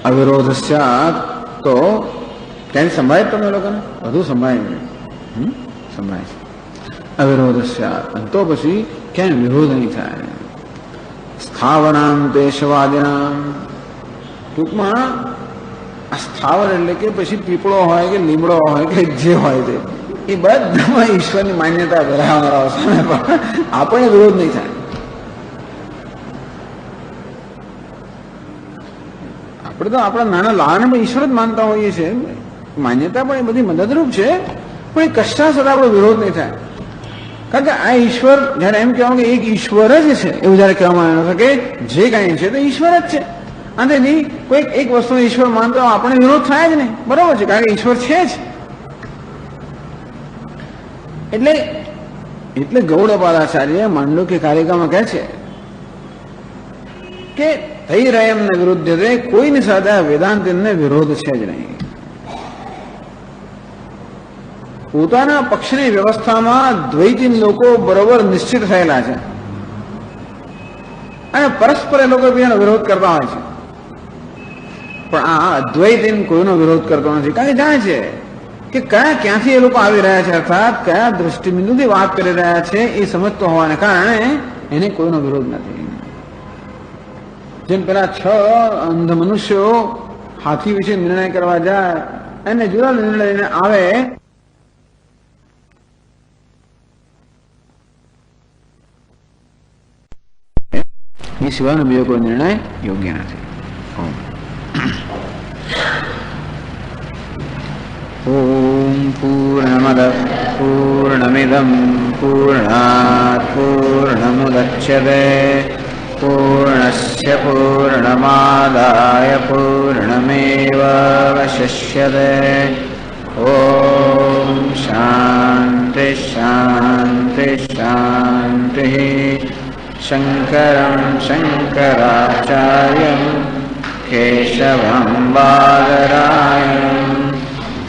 અવિરોધ સ્યાત, તો ક્યાંય સંભાળે તમે લોકોને બધું સંભાળે સંભાળે અવિરોધ સ્યાત, તો પછી ક્યાંય વિરોધ નહીં થાય. સ્થાવરામ દેશવાદિનામ, ટૂંકમાં આ સ્થાવર એટલે કે પછી પીપળો હોય કે લીમડો હોય કે જે હોય તે, એ બધામાં ઈશ્વરની માન્યતા ધરાવનારાઓ સામે પણ આપણને વિરોધ નહીં થાય. આપણે તો આપણા નાના લાને પણ ઈશ્વર જ માનતા હોઈએ છીએ, માન્યતા પણ એ બધી મદદરૂપ છે, પણ એ કશા સાથે આપણો વિરોધ નહીં થાય. કારણ કે આ ઈશ્વર જયારે એમ કહેવામાં કે એક ઈશ્વર જ છે એવું જયારે કહેવામાં આવે કે જે કાંઈ છે તો ઈશ્વર જ છે, અને નહીં કોઈ એક વસ્તુને ઈશ્વર માનતો આપણે વિરોધ થાય જ નહીં. બરોબર છે, કારણ કે ઈશ્વર છે જ. એટલે ગૌડપાદાચાર્ય માંડુક્ય કારિકામાં કહે છે કે થઈ રહે એમને વિરુદ્ધ છે, કોઈની સાથે વેદાંતિને વિરોધ છે જ નહીં. પોતાના પક્ષની વ્યવસ્થામાં દ્વૈતી લોકો બરોબર નિશ્ચિત થયેલા છે, અને પરસ્પર એ લોકો બીજાનો વિરોધ કરતા હોય છે. પણ આ અદ્વૈતી કોઈનો વિરોધ કરતો નથી, કારણ કે જાણે છે કે ક્યાંથી એ લોકો આવી રહ્યા છે, અર્થાત કયા દ્રષ્ટિબિંદુથી વાત કરી રહ્યા છે એ સમજતો હોવાને કારણે એને કોઈનો વિરોધ નથી. જેમ પેલા 6 અંધ મનુષ્યો હાથી વિશે નિર્ણય કરવા જાય અને જુદા નિર્ણય લઈને આવે, એ સિવાયનો બીજો કોઈ નિર્ણય યોગ્ય નથી. ઓમ પૂર્ણમદ પૂર્ણમિદમ પૂર્ણાત પૂર્ણમુદચ્યતે પૂર્ણસ્ય પૂર્ણમાદાય પૂર્ણમેવાવશિષ્યતે. ઓમ શાંતિ શાંતિ શાંતિ. શંકરં શંકરાચાર્યં કેશવં બાદરાયણં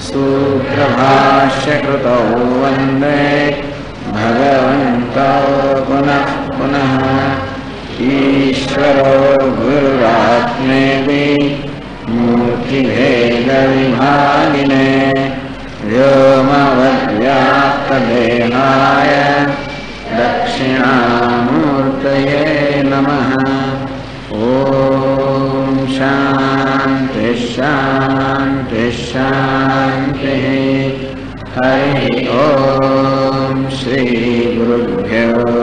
સૂત્રભાષ્યકૃતૌ વંદે ભગવन्तૌ પુનઃ પુનઃ. ઈશ્વરો ગુરુરાત્મેતિ મૂર્તિભેદવિભાગિને વ્યોમવદ્વ્યાપ્તદેહાય દક્ષિણામૂર્તયે નમઃ. ઓમ શાંતિ શાંતિ શાંતિ. હરિ ઓમ શ્રી ગુરુભ્યો